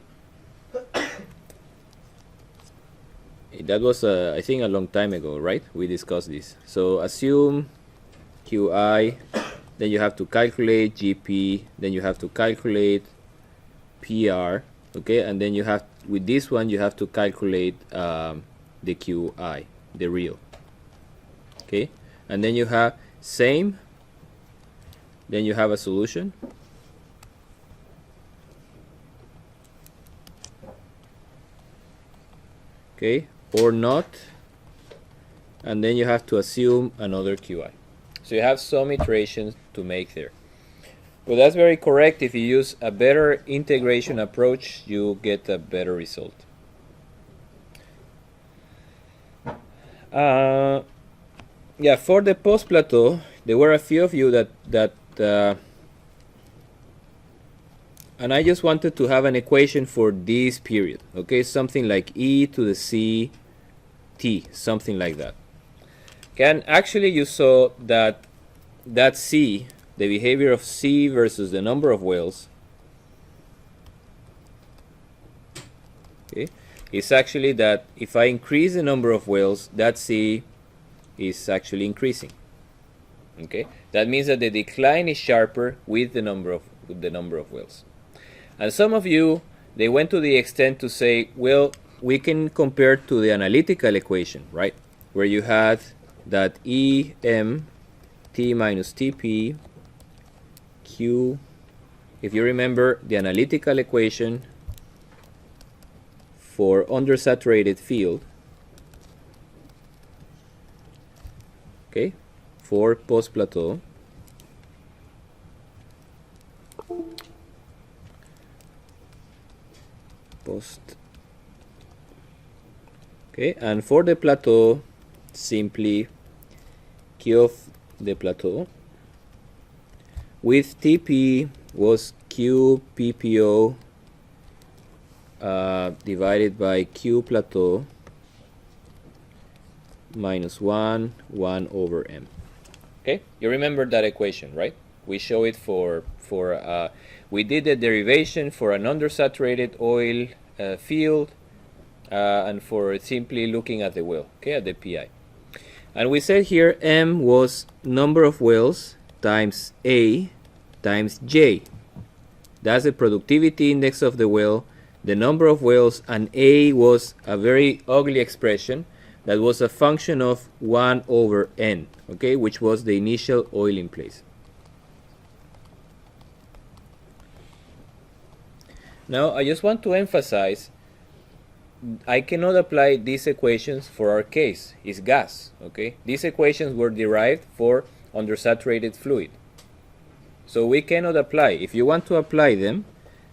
that was I think a long time ago, right? We discussed this. So assume qi, then you have to calculate GP, then you have to calculate PR, okay, and then you have, with this one, you have to calculate the qi, the real, okay, and then you have same, then you have a solution, okay, or not, and then you have to assume another qi. So you have some iterations to make there. But that's very correct. If you use a better integration approach, you get a better result. Yeah, for the post-plateau, there were a few of you that and I just wanted to have an equation for this period. Okay, something like e to the c t, something like that. And actually you saw that C, the behavior of C versus the number of whales, okay, is actually that if I increase the number of whales, that C is actually increasing. Okay, that means that the decline is sharper with the number of whales. And some of you, they went to the extent to say, well, we can compare to the analytical equation, right, where you had that em t minus tp q. If you remember the analytical equation for undersaturated field, okay, for post-plateau, okay, and for the plateau, simply q of the plateau with TP was q PPO divided by q plateau minus 1 over m. Okay, you remember that equation, right? We show it for we did the derivation for an undersaturated oil field and for simply looking at the well, okay, at the PI. And we said here m was number of wells times A times J. That's the productivity index of the well, the number of wells, and A was a very ugly expression that was a function of 1 over n, okay, which was the initial oil in place. Now I just want to emphasize, I cannot apply these equations for our case. It's gas, okay? These equations were derived for undersaturated fluid. So we cannot apply. If you want to apply them,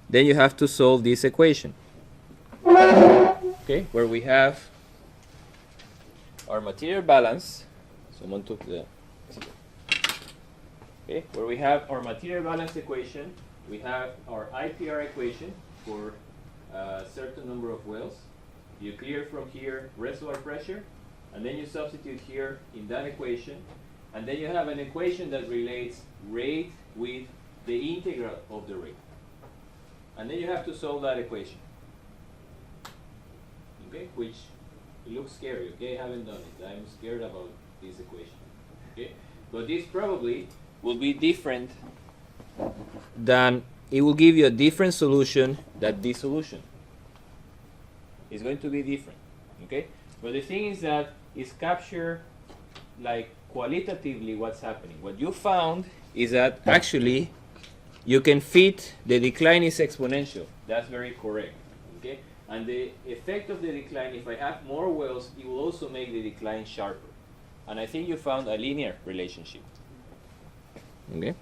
then you have to solve this equation. okay, where we have our material balance. Someone took the, okay, where we have our material balance equation, we have our IPR equation for a certain number of wells. You clear from here reservoir pressure, and then you substitute here in that equation, and then you have an equation that relates rate with the integral of the rate. And then you have to solve that equation. Okay, which looks scary, okay? I haven't done it. I'm scared about this equation. Okay? But this probably will be different than, it will give you a different solution than this solution. It's going to be different. Okay? But the thing is that it's capture like qualitatively what's happening. What you found is that actually you can fit the decline is exponential. That's very correct. Okay? And the effect of the decline, if I have more wells, it will also make the decline sharper. And I think you found a linear relationship. Okay?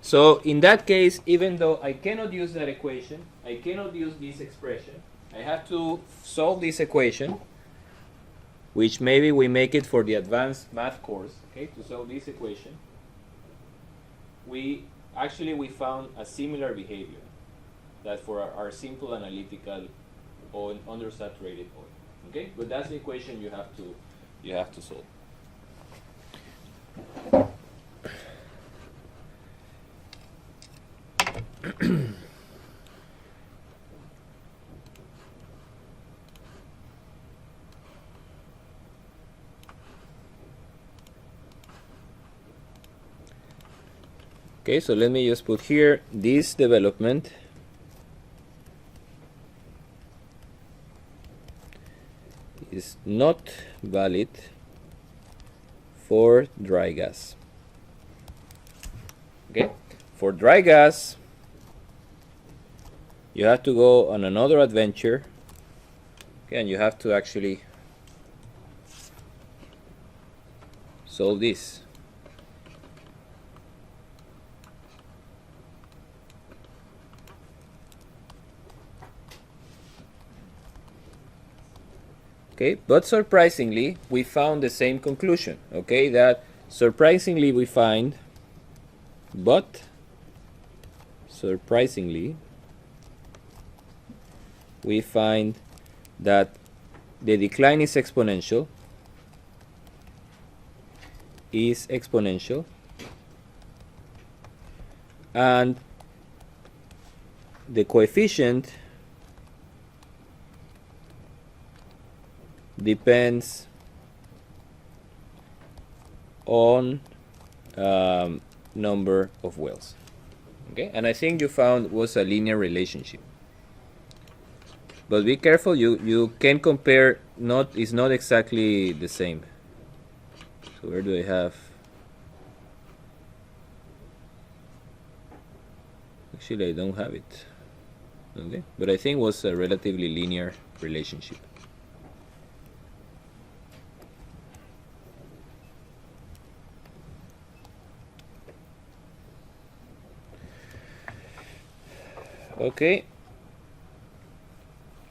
So in that case, even though I cannot use that equation, I cannot use this expression, I have to solve this equation, which maybe we make it for the advanced math course, okay, to solve this equation. We found a similar behavior that for our simple analytical oil, undersaturated oil. Okay, but that's the equation you have to solve. Okay, so let me just put here this development is not valid for dry gas. Okay, for dry gas, you have to go on another adventure. Okay, and you have to actually solve this. Okay, but surprisingly, we found the same conclusion. Okay, that surprisingly we find, but surprisingly we find that the decline is exponential, and the coefficient depends on number of wells. Okay, and I think you found was a linear relationship. But be careful, you can compare, it's not exactly the same. So where do I have? Actually, I don't have it. Okay, but I think it was a relatively linear relationship. Okay.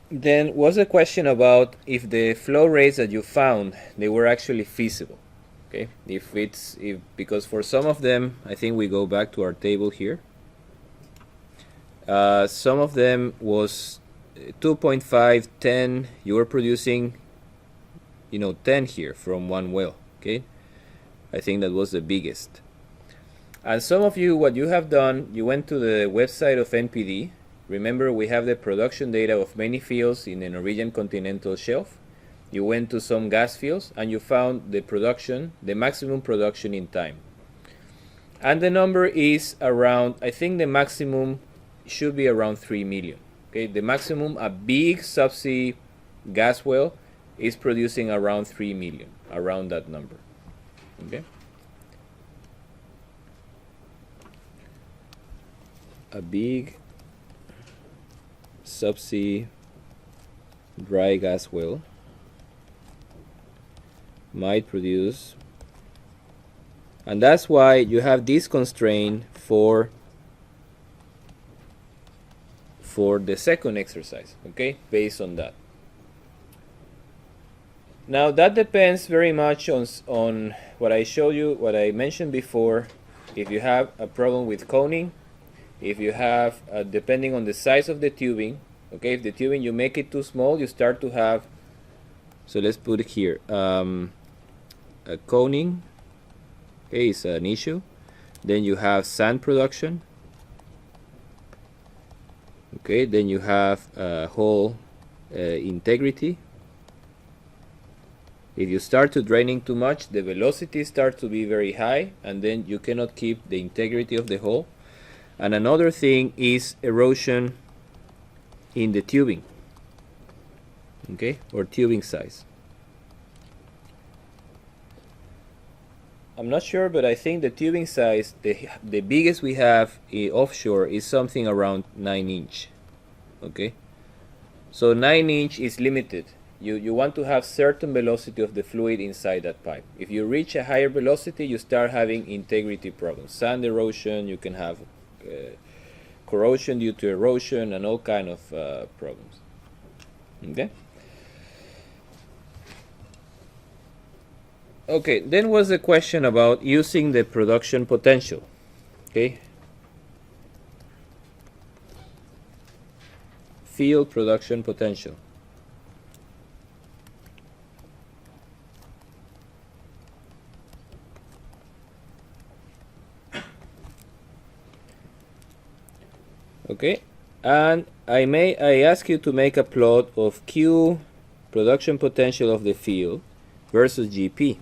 Then was a question about if the flow rates that you found, they were actually feasible. Okay, because for some of them, I think we go back to our table here. Some of them was 2.5, 10. You were producing, 10 here from one well. Okay, I think that was the biggest. And some of you, what you have done, you went to the website of NPD. Remember, we have the production data of many fields in the Norwegian continental shelf. You went to some gas fields and you found the production, the maximum production in time. And the number is around, I think the maximum should be around 3 million. Okay, the maximum, a big subsea gas well is producing around 3 million, around that number. Okay. A big subsea dry gas well might produce, and that's why you have this constraint for the second exercise, okay, based on that. Now that depends very much on what I showed you, what I mentioned before. If you have a problem with coning, if you have, depending on the size of the tubing, okay, if the tubing you make it too small, you start to have, so let's put it here, a coning, okay, is an issue. Then you have sand production, okay, then you have hole integrity. If you start to draining too much, the velocity starts to be very high, and then you cannot keep the integrity of the hole. And another thing is erosion in the tubing, okay, or tubing size. I'm not sure, but I think the tubing size, the biggest we have offshore is something around 9-inch, okay. So 9-inch is limited. You want to have certain velocity of the fluid inside that pipe. If you reach a higher velocity, you start having integrity problems, sand erosion. You can have corrosion due to erosion and all kind of problems. Okay. Okay. Then was the question about using the production potential. Okay. Field production potential. Okay, and I ask you to make a plot of Q, production potential of the field, versus GP.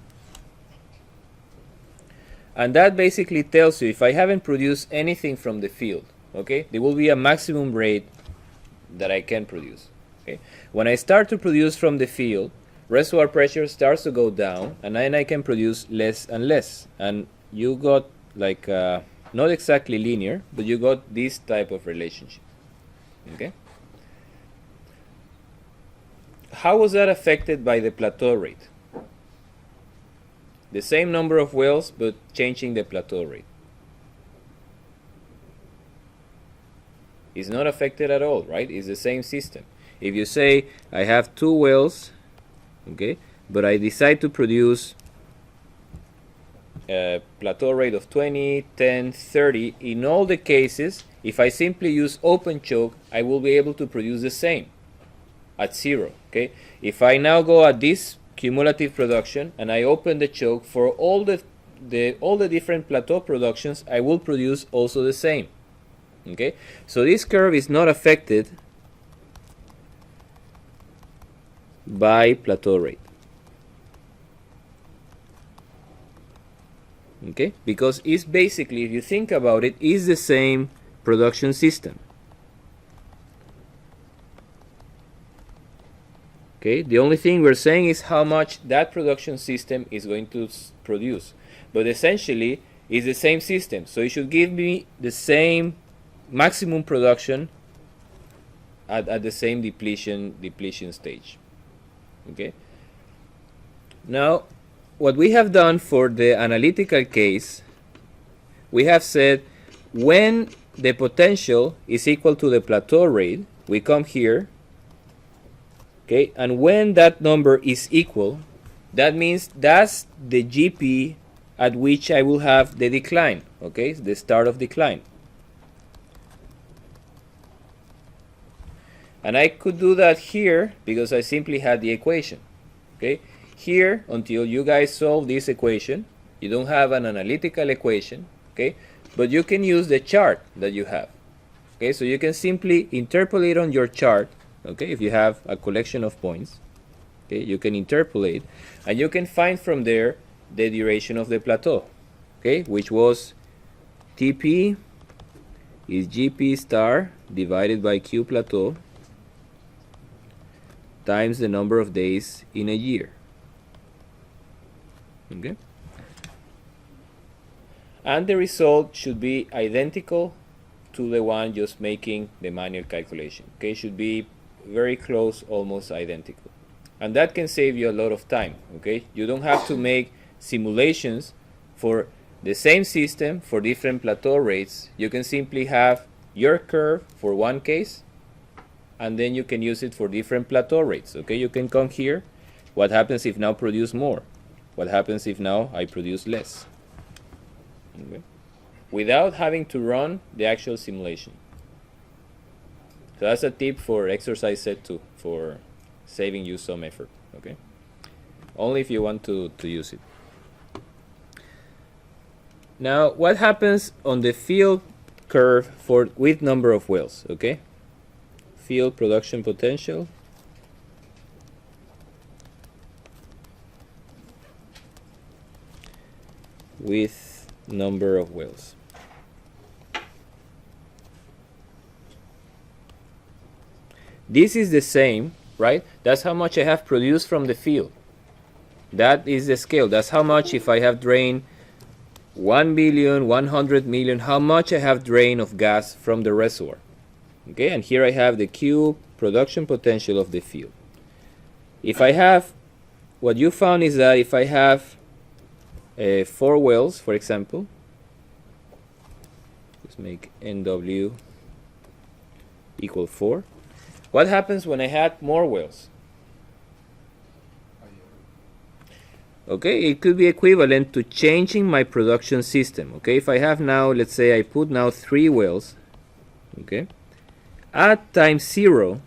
And that basically tells you if I haven't produced anything from the field, okay, there will be a maximum rate that I can produce. Okay, when I start to produce from the field, reservoir pressure starts to go down, and then I can produce less and less. And you got like not exactly linear, but you got this type of relationship. Okay. How was that affected by the plateau rate? The same number of wells, but changing the plateau rate. It's not affected at all, right? It's the same system. If you say I have 2 wells, okay, but I decide to produce a plateau rate of 20, 10, 30, in all the cases, if I simply use open choke, I will be able to produce the same at 0. Okay. If I now go at this cumulative production and I open the choke for all the different plateau productions, I will produce also the same. Okay. So this curve is not affected by plateau rate. Okay, because it's basically, if you think about it, is the same production system. Okay, the only thing we're saying is how much that production system is going to produce, but essentially it's the same system, so it should give me the same maximum production at the same depletion stage. Okay, now what we have done for the analytical case, we have said when the potential is equal to the plateau rate, we come here, okay, and when that number is equal, that means that's the GP at which I will have the decline, okay, the start of decline. And I could do that here because I simply had the equation, okay. Here, until you guys solve this equation, you don't have an analytical equation, okay, but you can use the chart that you have. Okay, so you can simply interpolate on your chart, okay, if you have a collection of points, okay, you can interpolate, and you can find from there the duration of the plateau, okay, which was TP is GP star divided by Q plateau times the number of days in a year. Okay, and the result should be identical to the one just making the manual calculation. Okay, should be very close, almost identical, and that can save you a lot of time. Okay, you don't have to make simulations for the same system for different plateau rates. You can simply have your curve for one case, and then you can use it for different plateau rates. Okay, you can come here, What happens if now produce more? What happens if now I produce less? Okay. Without having to run the actual simulation. So that's a tip for exercise set 2 for saving you some effort. Okay. Only if you want to use it. Now, what happens on the field curve for with number of wells? Okay. Field production potential. With number of wells. This is the same, right? That's how much I have produced from the field. That is the scale. That's how much, if I have drained 1 billion, 100 million, how much I have drained of gas from the reservoir. Okay, and here I have the Q production potential of the field. If I have, what you found is that if I have 4 wells, for example, let's make NW equal 4. What happens when I had more wells? Okay, it could be equivalent to changing my production system. Okay, if I have now, let's say I put now 3 wells, okay, at time 0,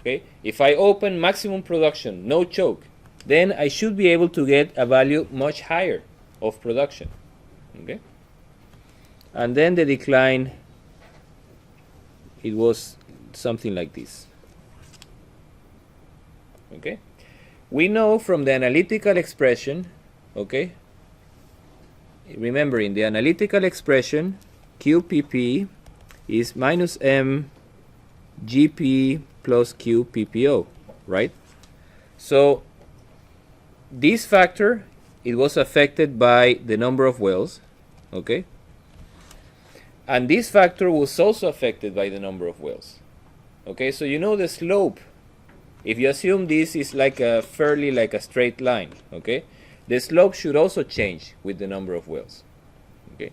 okay, if I open maximum production, no choke, then I should be able to get a value much higher of production. Okay, and then the decline, it was something like this. Okay, we know from the analytical expression, okay, remember in the analytical expression QPP is minus M GP plus QPPO, right? So this factor, it was affected by the number of wells, okay, and this factor was also affected by the number of wells. Okay, so you know the slope. If you assume this is like a fairly like a straight line, okay, the slope should also change with the number of wells. Okay,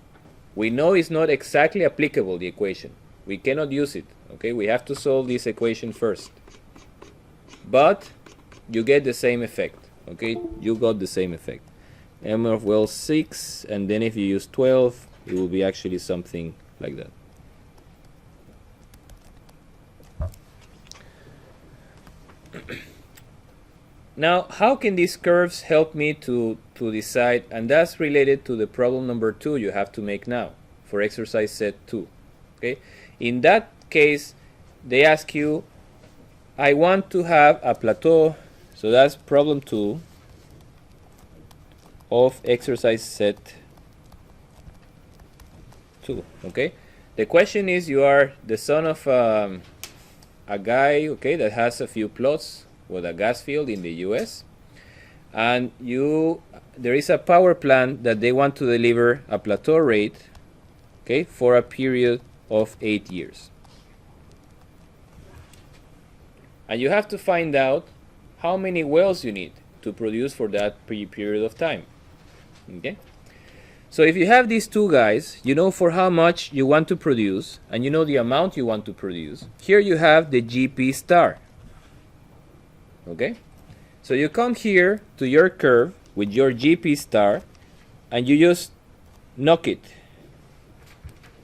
we know it's not exactly applicable, the equation. We cannot use it. Okay, we have to solve this equation first. But you get the same effect. Okay, you got the same effect. Number of wells 6, and then if you use 12, it will be actually something like that. Now, how can these curves help me to decide? And that's related to the problem number 2 you have to make now for exercise set 2. Okay, in that case, they ask you, I want to have a plateau. So that's problem 2 of exercise set 2. Okay, the question is, you are the son of a guy, okay, that has a few plots with a gas field in the US, and there is a power plant that they want to deliver a plateau rate, okay, for a period of 8 years. And you have to find out how many wells you need to produce for that period of time. Okay, so if you have these two guys, you know for how much you want to produce, and you know the amount you want to produce. Here you have the GP star. Okay, so you come here to your curve with your GP star, and you just knock it.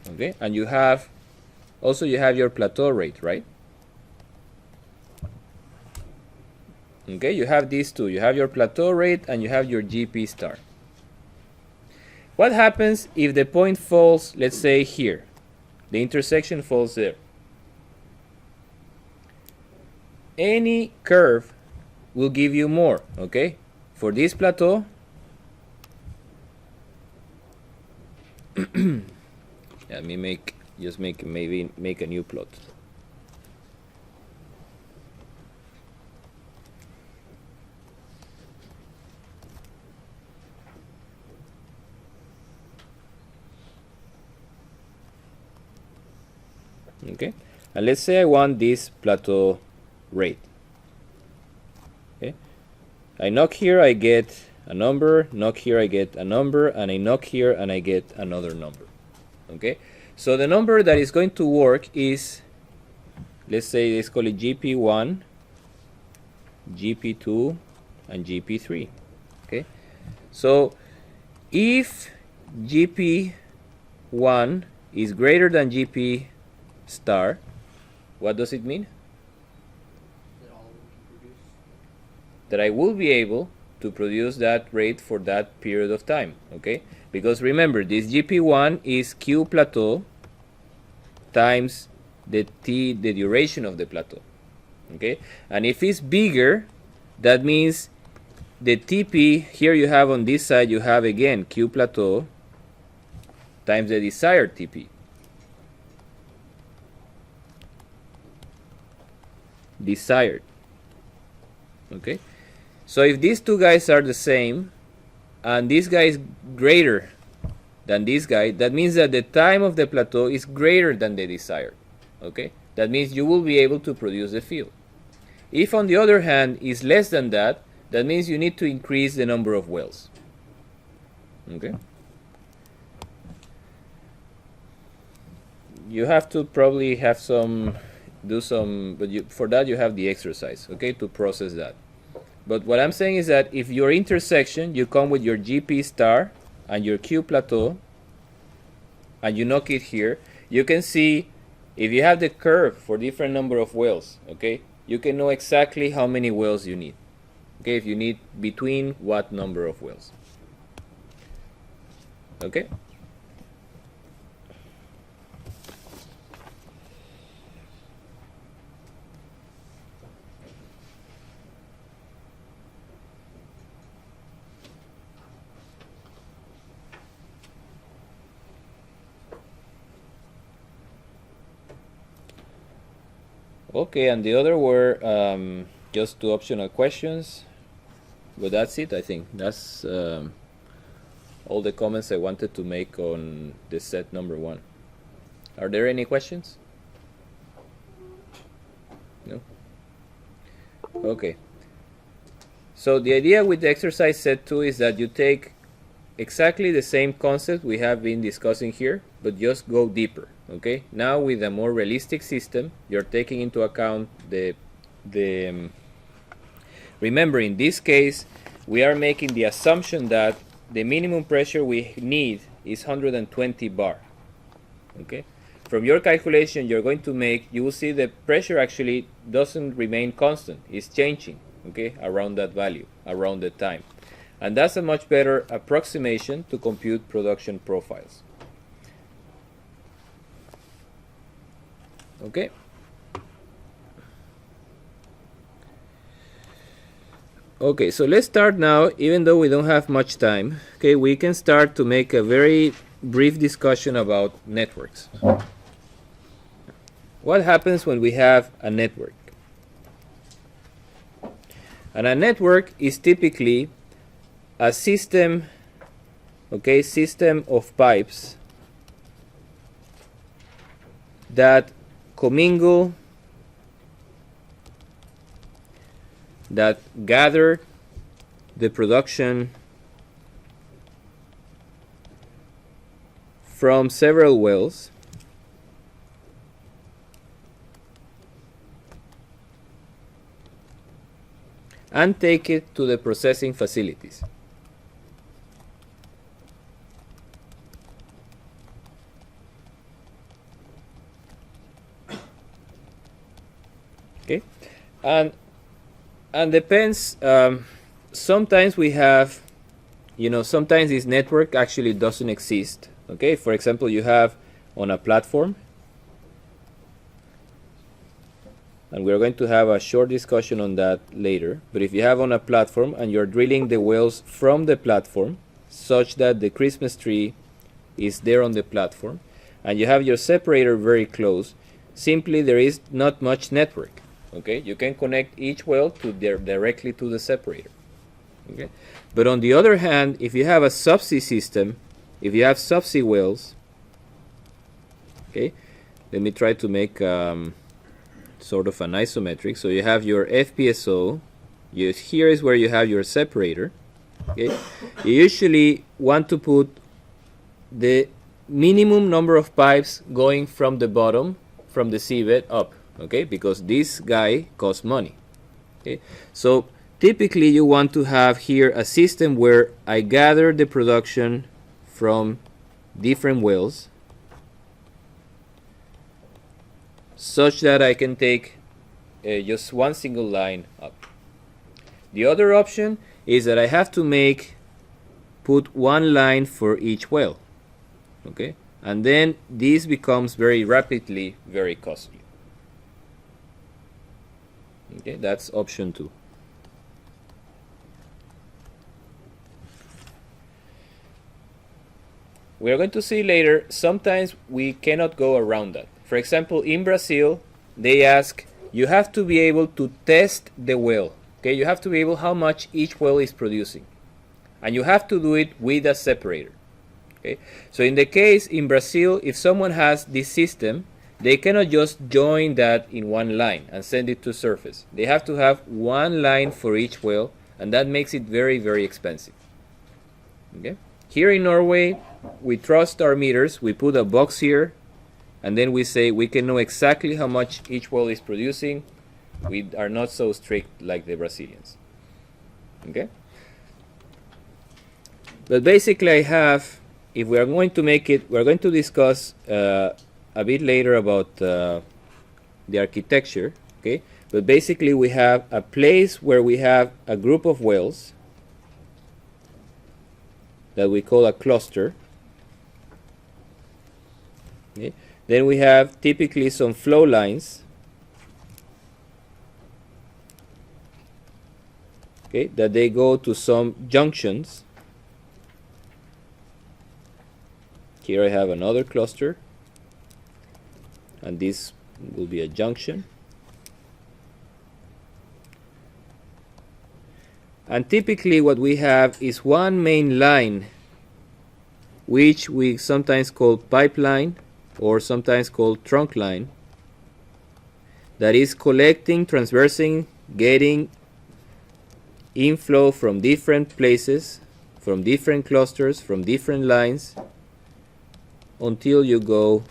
Okay, and you have your plateau rate, right? Okay, you have these two. You have your plateau rate and you have your GP star. What happens if the point falls, let's say here? The intersection falls there. Any curve will give you more, okay? For this plateau, let me make a new plot. Okay, and let's say I want this plateau rate. Okay, I knock here, I get a number, knock here, I get a number, and I knock here and I get another number. Okay, so the number that is going to work is, let's say let's call it GP1, GP2, and GP3. Okay, so if GP1 is greater than GP star, what does it mean? That all will be produced. That I will be able to produce that rate for that period of time. Okay, because remember, this GP1 is Q plateau times the duration of the plateau. Okay, and if it's bigger, that means the TP here you have on this side, you have again Q plateau times the desired TP. Desired. Okay, so if these two guys are the same and this guy is greater than this guy, that means that the time of the plateau is greater than the desired. Okay, that means you will be able to produce the field. If on the other hand is less than that, that means you need to increase the number of wells. Okay, you have to probably have some but for that you have the exercise, okay, to process that. But what I'm saying is that if your intersection, you come with your GP star and your Q plateau and you knock it here, you can see if you have the curve for different number of wells, okay, you can know exactly how many wells you need. Okay, if you need between what number of wells. Okay. Okay, and the other were just two optional questions, but that's it. I think that's all the comments I wanted to make on the set number 1. Are there any questions? No? Okay. So the idea with the exercise set 2 is that you take exactly the same concept we have been discussing here, but just go deeper. Okay, now with a more realistic system, you're taking into account remember, in this case we are making the assumption that the minimum pressure we need is 120 bar. Okay, from your calculation you're going to make, you will see the pressure actually doesn't remain constant, it's changing, okay, around that value, around the time, and that's a much better approximation to compute production profiles. Okay. Okay, so let's start now. Even though we don't have much time, okay, we can start to make a very brief discussion about networks. What happens when we have a network? And a network is typically a system, okay, system of pipes that commingle, that gather the production from several wells and take it to the processing facilities. Okay, and depends. Sometimes we have, sometimes this network actually doesn't exist. Okay, for example, you have on a platform, and we're going to have a short discussion on that later. But if you have on a platform and you're drilling the wells from the platform, such that the Christmas tree is there on the platform, and you have your separator very close, simply there is not much network. Okay, you can connect each well to directly to the separator. Okay, but on the other hand, if you have a subsea system, if you have subsea wells, okay, let me try to make sort of an isometric. So you have your FPSO. Here is where you have your separator. Okay, you usually want to put the minimum number of pipes going from the bottom, from the seabed up. Okay, because this guy costs money. Okay, so typically you want to have here a system where I gather the production from different wells such that I can take just one single line up. The other option is that I have to put one line for each well, okay, and then this becomes very rapidly very costly. Okay, that's option 2. We are going to see later, sometimes we cannot go around that. For example, in Brazil, they ask, you have to be able to test the well. Okay, you have to be able how much each well is producing. And you have to do it with a separator. Okay, so in the case in Brazil, if someone has this system, they cannot just join that in one line and send it to surface. They have to have one line for each well, and that makes it very, very expensive. Okay, here in Norway, we trust our meters. We put a box here, and then we say we can know exactly how much each well is producing. We are not so strict like the Brazilians. Okay? But basically I have, if we are going to make it, we're going to discuss a bit later about the architecture. Okay? But basically we have a place where we have a group of wells that we call a cluster. Okay? Then we have typically some flow lines, okay, that they go to some junctions. Here I have another cluster, and this will be a junction. And typically what we have is one main line, which we sometimes call pipeline or sometimes called trunk line, that is collecting, transversing, getting inflow from different places, from different clusters, from different lines, until you go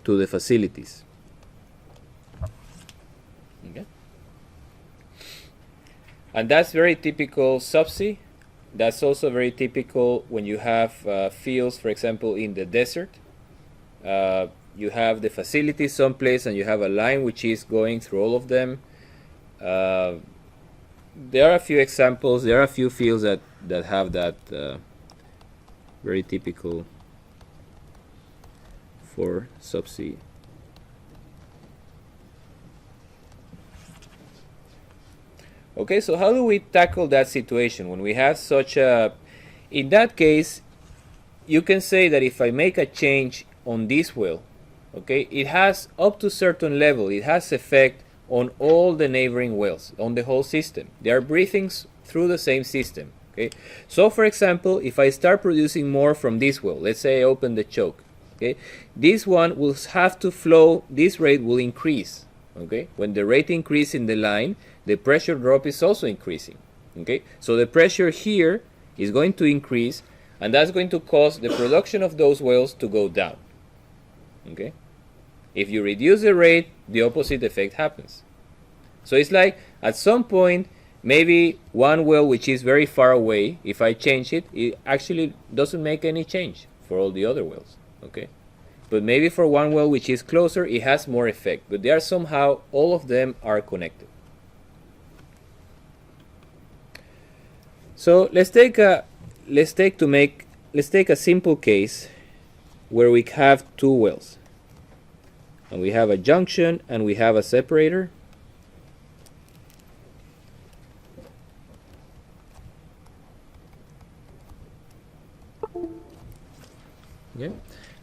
to the facilities. Okay. And that's very typical subsea. That's also very typical when you have fields, for example, in the desert. You have the facility someplace and you have a line which is going through all of them. There are a few examples, there are a few fields that have that very typical for subsea. Okay, so how do we tackle that situation when we have such a, in that case, you can say that if I make a change on this well, okay, it has up to a certain level, it has effect on all the neighboring wells, on the whole system. They are breathing through the same system. Okay, so for example, if I start producing more from this well, let's say I open the choke, okay, this one will have to flow, this rate will increase. Okay, when the rate increases in the line, the pressure drop is also increasing. Okay, so the pressure here is going to increase, and that's going to cause the production of those wells to go down. Okay, if you reduce the rate, the opposite effect happens. So it's like at some point, maybe one well which is very far away, if I change it, it actually doesn't make any change for all the other wells. Okay, but maybe for one well which is closer, it has more effect. But they are somehow, all of them are connected. So let's take a simple case where we have two wells, and we have a junction and we have a separator. Yeah.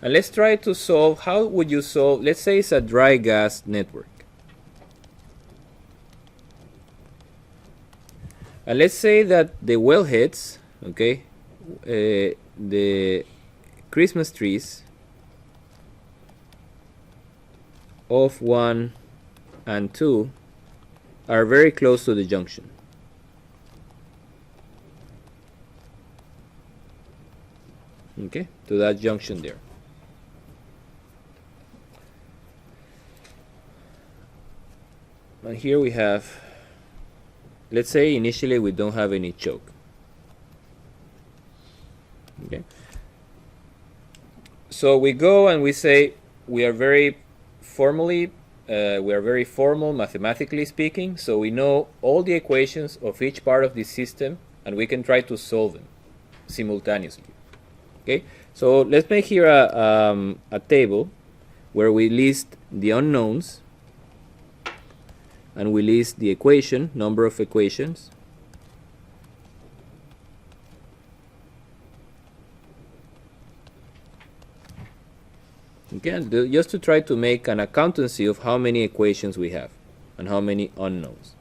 And let's try to solve, how would you solve, let's say it's a dry gas network. And let's say that the wellheads, okay, the Christmas trees of 1 and 2 are very close to the junction. Okay, to that junction there. And here we have let's say initially we don't have any choke. Okay. So we go and we say we are very formal mathematically speaking, so we know all the equations of each part of the system and we can try to solve them simultaneously. Okay, so let's make here a table where we list the unknowns and we list the equation, number of equations. Okay, just to try to make an accountancy of how many equations we have and how many unknowns.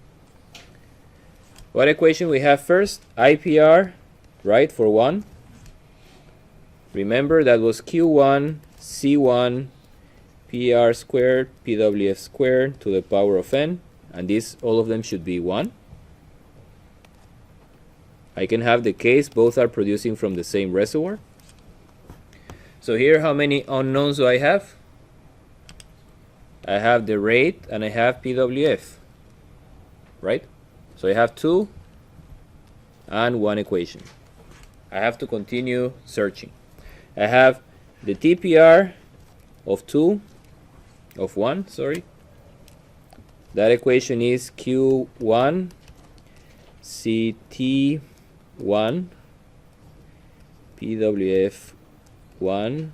What equation we have first? IPR, right, for 1. Remember that was Q1 C1 PR squared PWF squared to the power of n, and this, all of them should be 1. I can have the case both are producing from the same reservoir. So here, how many unknowns do I have? I have the rate and I have PWF, right? So I have 2 and 1 equation. I have to continue searching. I have the TPR of 1, sorry. That equation is Q1 CT1 PWF 1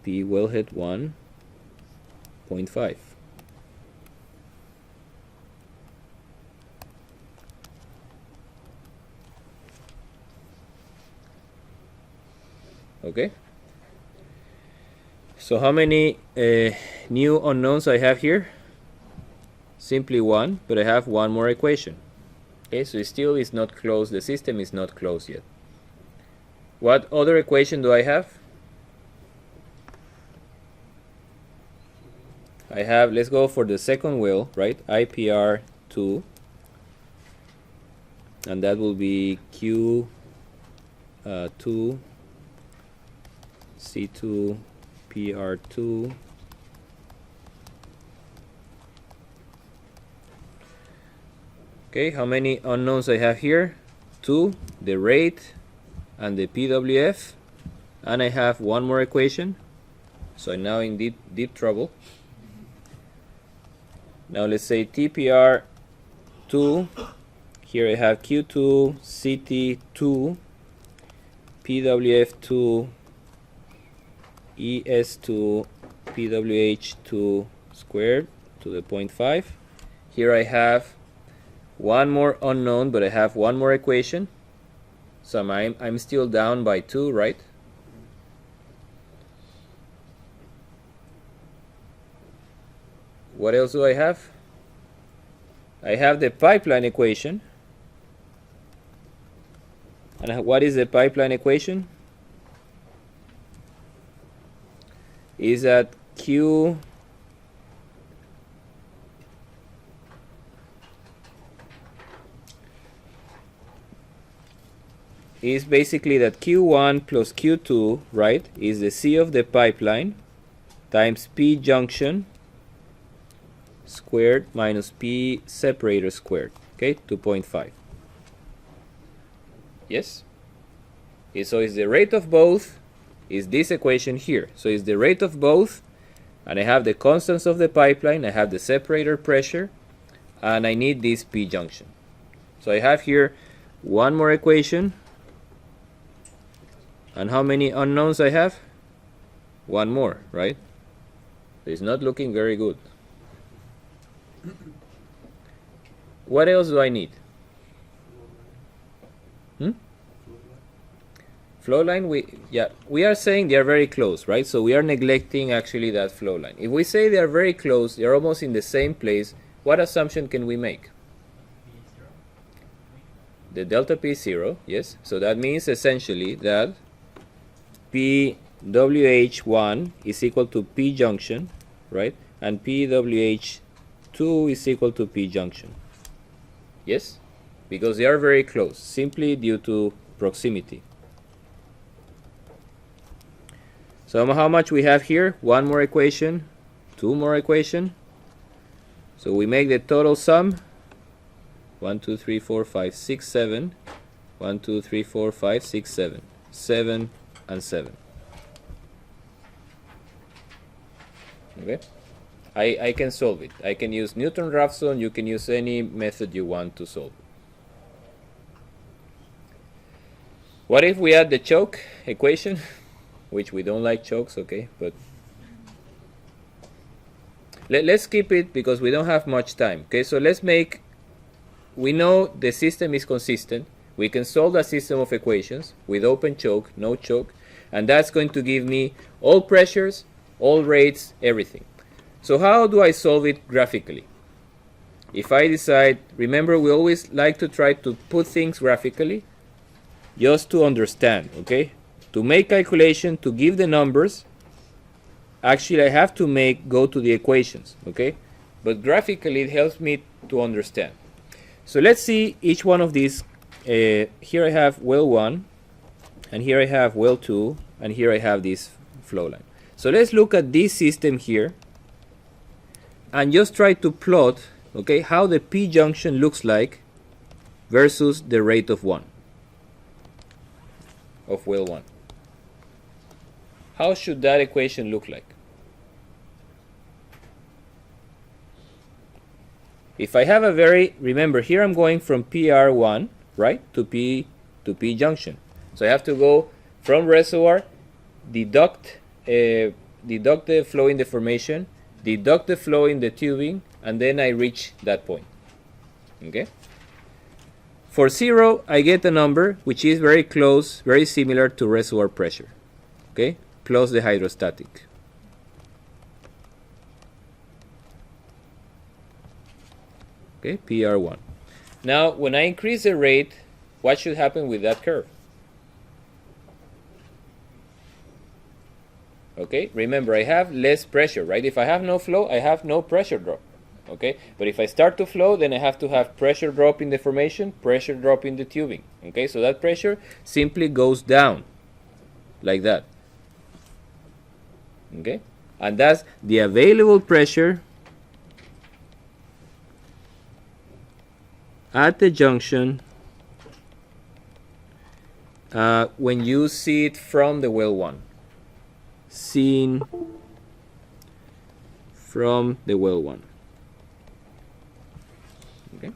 P wellhead 1.5. Okay, so how many new unknowns I have here? Simply 1, but I have 1 more equation. Okay, so it still is not closed. The system is not closed yet. What other equation do I have? I have, let's go for the second well, right? IPR 2, and that will be Q 2 C2 PR2 Okay, how many unknowns I have here? 2, the rate and the PWF, and I have 1 more equation, so I'm now in deep trouble. Now let's say TPR 2, here I have Q2 CT2 PWF2 ES2 PWH2 squared to the 0.5. Here I have 1 more unknown, but I have 1 more equation, so I'm still down by 2, right? What else do I have? I have the pipeline equation. And what is the pipeline equation? Is that Q is basically that Q1 plus Q2, right, is the C of the pipeline times P junction squared minus P separator squared, okay, 2.5. Yes? So is the rate of both is this equation here. So it's the rate of both, and I have the constants of the pipeline, I have the separator pressure, and I need this P junction. So I have here 1 more equation. And how many unknowns I have? 1 more, right? It's not looking very good. What else do I need? Flow line, we are saying they are very close, right? So we are neglecting actually that flow line. If we say they are very close, they are almost in the same place, what assumption can we make? The delta P is 0, yes. So that means essentially that PWH1 is equal to P junction, right? And PWH2 is equal to P junction. Yes? Because they are very close, simply due to proximity. So how much we have here? 1 more equation, 2 more equation. So we make the total sum 1, 2, 3, 4, 5, 6, 7. 1, 2, 3, 4, 5, 6, 7. 7 and 7. Okay? I can solve it. I can use Newton-Raphson. You can use any method you want to solve. What if we add the choke equation? Which we don't like chokes, okay? But let's keep it because we don't have much time. Okay, so let's make, we know the system is consistent. We can solve a system of equations with open choke, no choke, and that's going to give me all pressures, all rates, everything. So how do I solve it graphically? If I decide, remember we always like to try to put things graphically just to understand, okay? To make calculation, to give the numbers, actually I have to go to the equations, okay? But graphically it helps me to understand. So let's see each one of these. Here I have well 1, and here I have well 2, and here I have this flow line. So let's look at this system here and just try to plot, okay, how the P junction looks like versus the rate of 1, of well 1. How should that equation look like? If I have a very, remember here I'm going from PR1, right, to P junction. So I have to go from reservoir, deduct the flow in the formation, deduct the flow in the tubing, and then I reach that point. Okay? For 0, I get a number which is very close, very similar to reservoir pressure. Okay? Plus the hydrostatic. Okay, PR1. Now, when I increase the rate, what should happen with that curve? Okay, remember I have less pressure, right? If I have no flow, I have no pressure drop. Okay, but if I start to flow, then I have to have pressure drop in the formation, pressure drop in the tubing. Okay, so that pressure simply goes down like that. Okay, and that's the available pressure at the junction when you see it from the well 1. Seen from the well 1. Okay.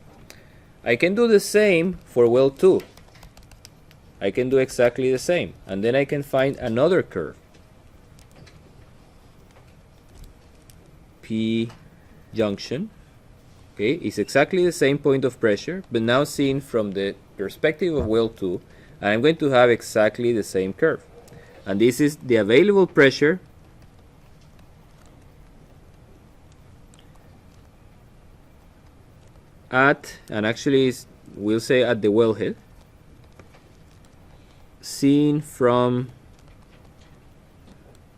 I can do the same for well 2. I can do exactly the same, and then I can find another curve. P junction. Okay, it's exactly the same point of pressure, but now seen from the perspective of well 2, and I'm going to have exactly the same curve. And this is the available pressure at, and actually we'll say at the wellhead, seen from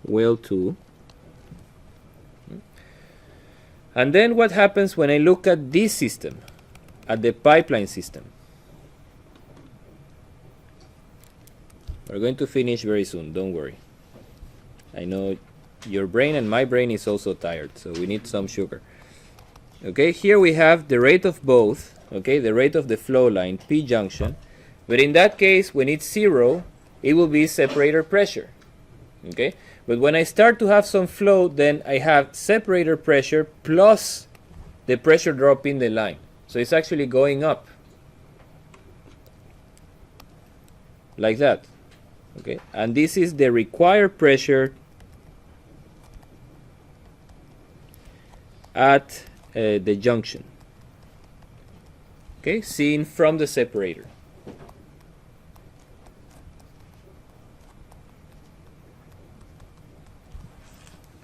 well 2. And then what happens when I look at this system, at the pipeline system? We're going to finish very soon, don't worry. I know your brain and my brain is also tired, so we need some sugar. Okay, here we have the rate of both, okay, the rate of the flow line, P junction. But in that case, when it's 0, it will be separator pressure. Okay, but when I start to have some flow, then I have separator pressure plus the pressure drop in the line. So it's actually going up. Like that. Okay, and this is the required pressure at the junction. Okay, seen from the separator.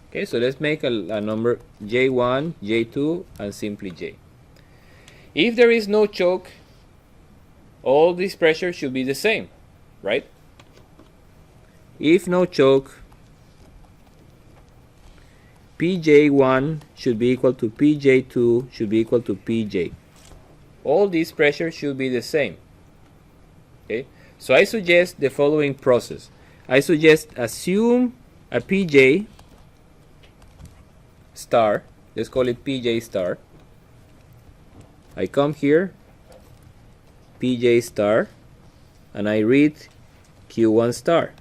Okay, so let's make a number J1, J2, and simply J. If there is no choke, all these pressures should be the same, right? If no choke, Pj1 should be equal to Pj2 should be equal to Pj. All these pressures should be the same. Okay, so I suggest the following process. I suggest assume a Pj star, let's call it Pj star, I come here, Pj star, and I read Q1 star.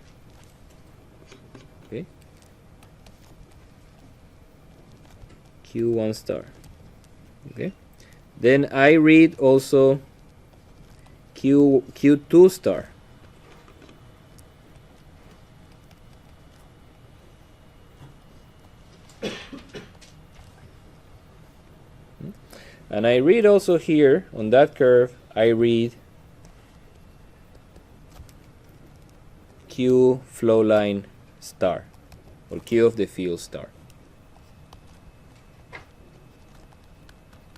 Okay, Q1 star. Okay, then I read also Q2 star. And I read also here on that curve, I read Q flow line star, or Q of the field star.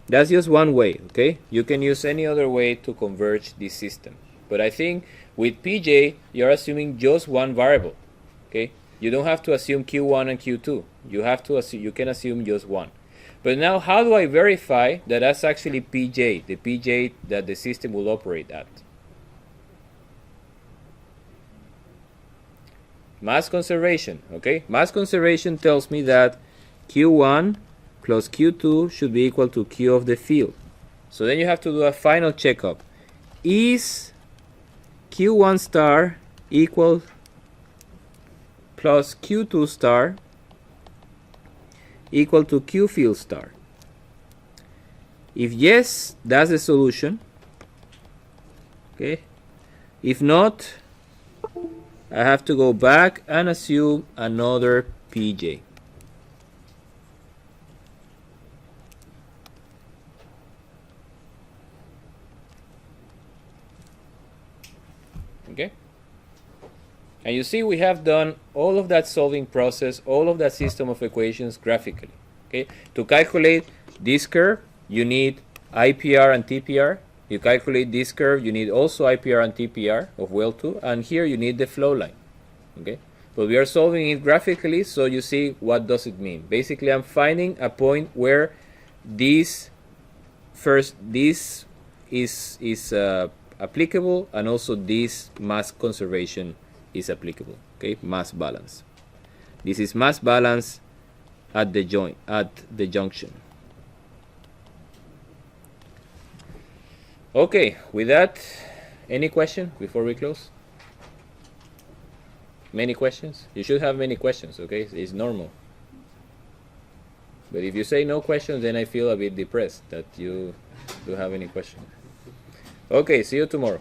That's just one way, okay? You can use any other way to converge this system. But I think with PJ, you're assuming just one variable, okay? You don't have to assume Q1 and Q2. You can assume just one. But now, how do I verify that that's actually PJ, the PJ that the system will operate at? Mass conservation, okay? Mass conservation tells me that Q1 plus Q2 should be equal to Q of the field. So then you have to do a final checkup. Is Q1 star equal plus Q2 star equal to Q field star? If yes, that's the solution. Okay. If not, I have to go back and assume another PJ. Okay. And you see we have done all of that solving process, all of that system of equations graphically. Okay? To calculate this curve, you need IPR and TPR. You calculate this curve, you need also IPR and TPR of well 2, and here you need the flow line. Okay? But we are solving it graphically, so you see what does it mean. Basically, I'm finding a point where this is applicable, and also this mass conservation is applicable. Okay, mass balance. This is mass balance at the junction. Okay, with that, any question before we close? Many questions? You should have many questions, okay? It's normal. But if you say no questions, then I feel a bit depressed that you do have any questions. Okay, see you tomorrow.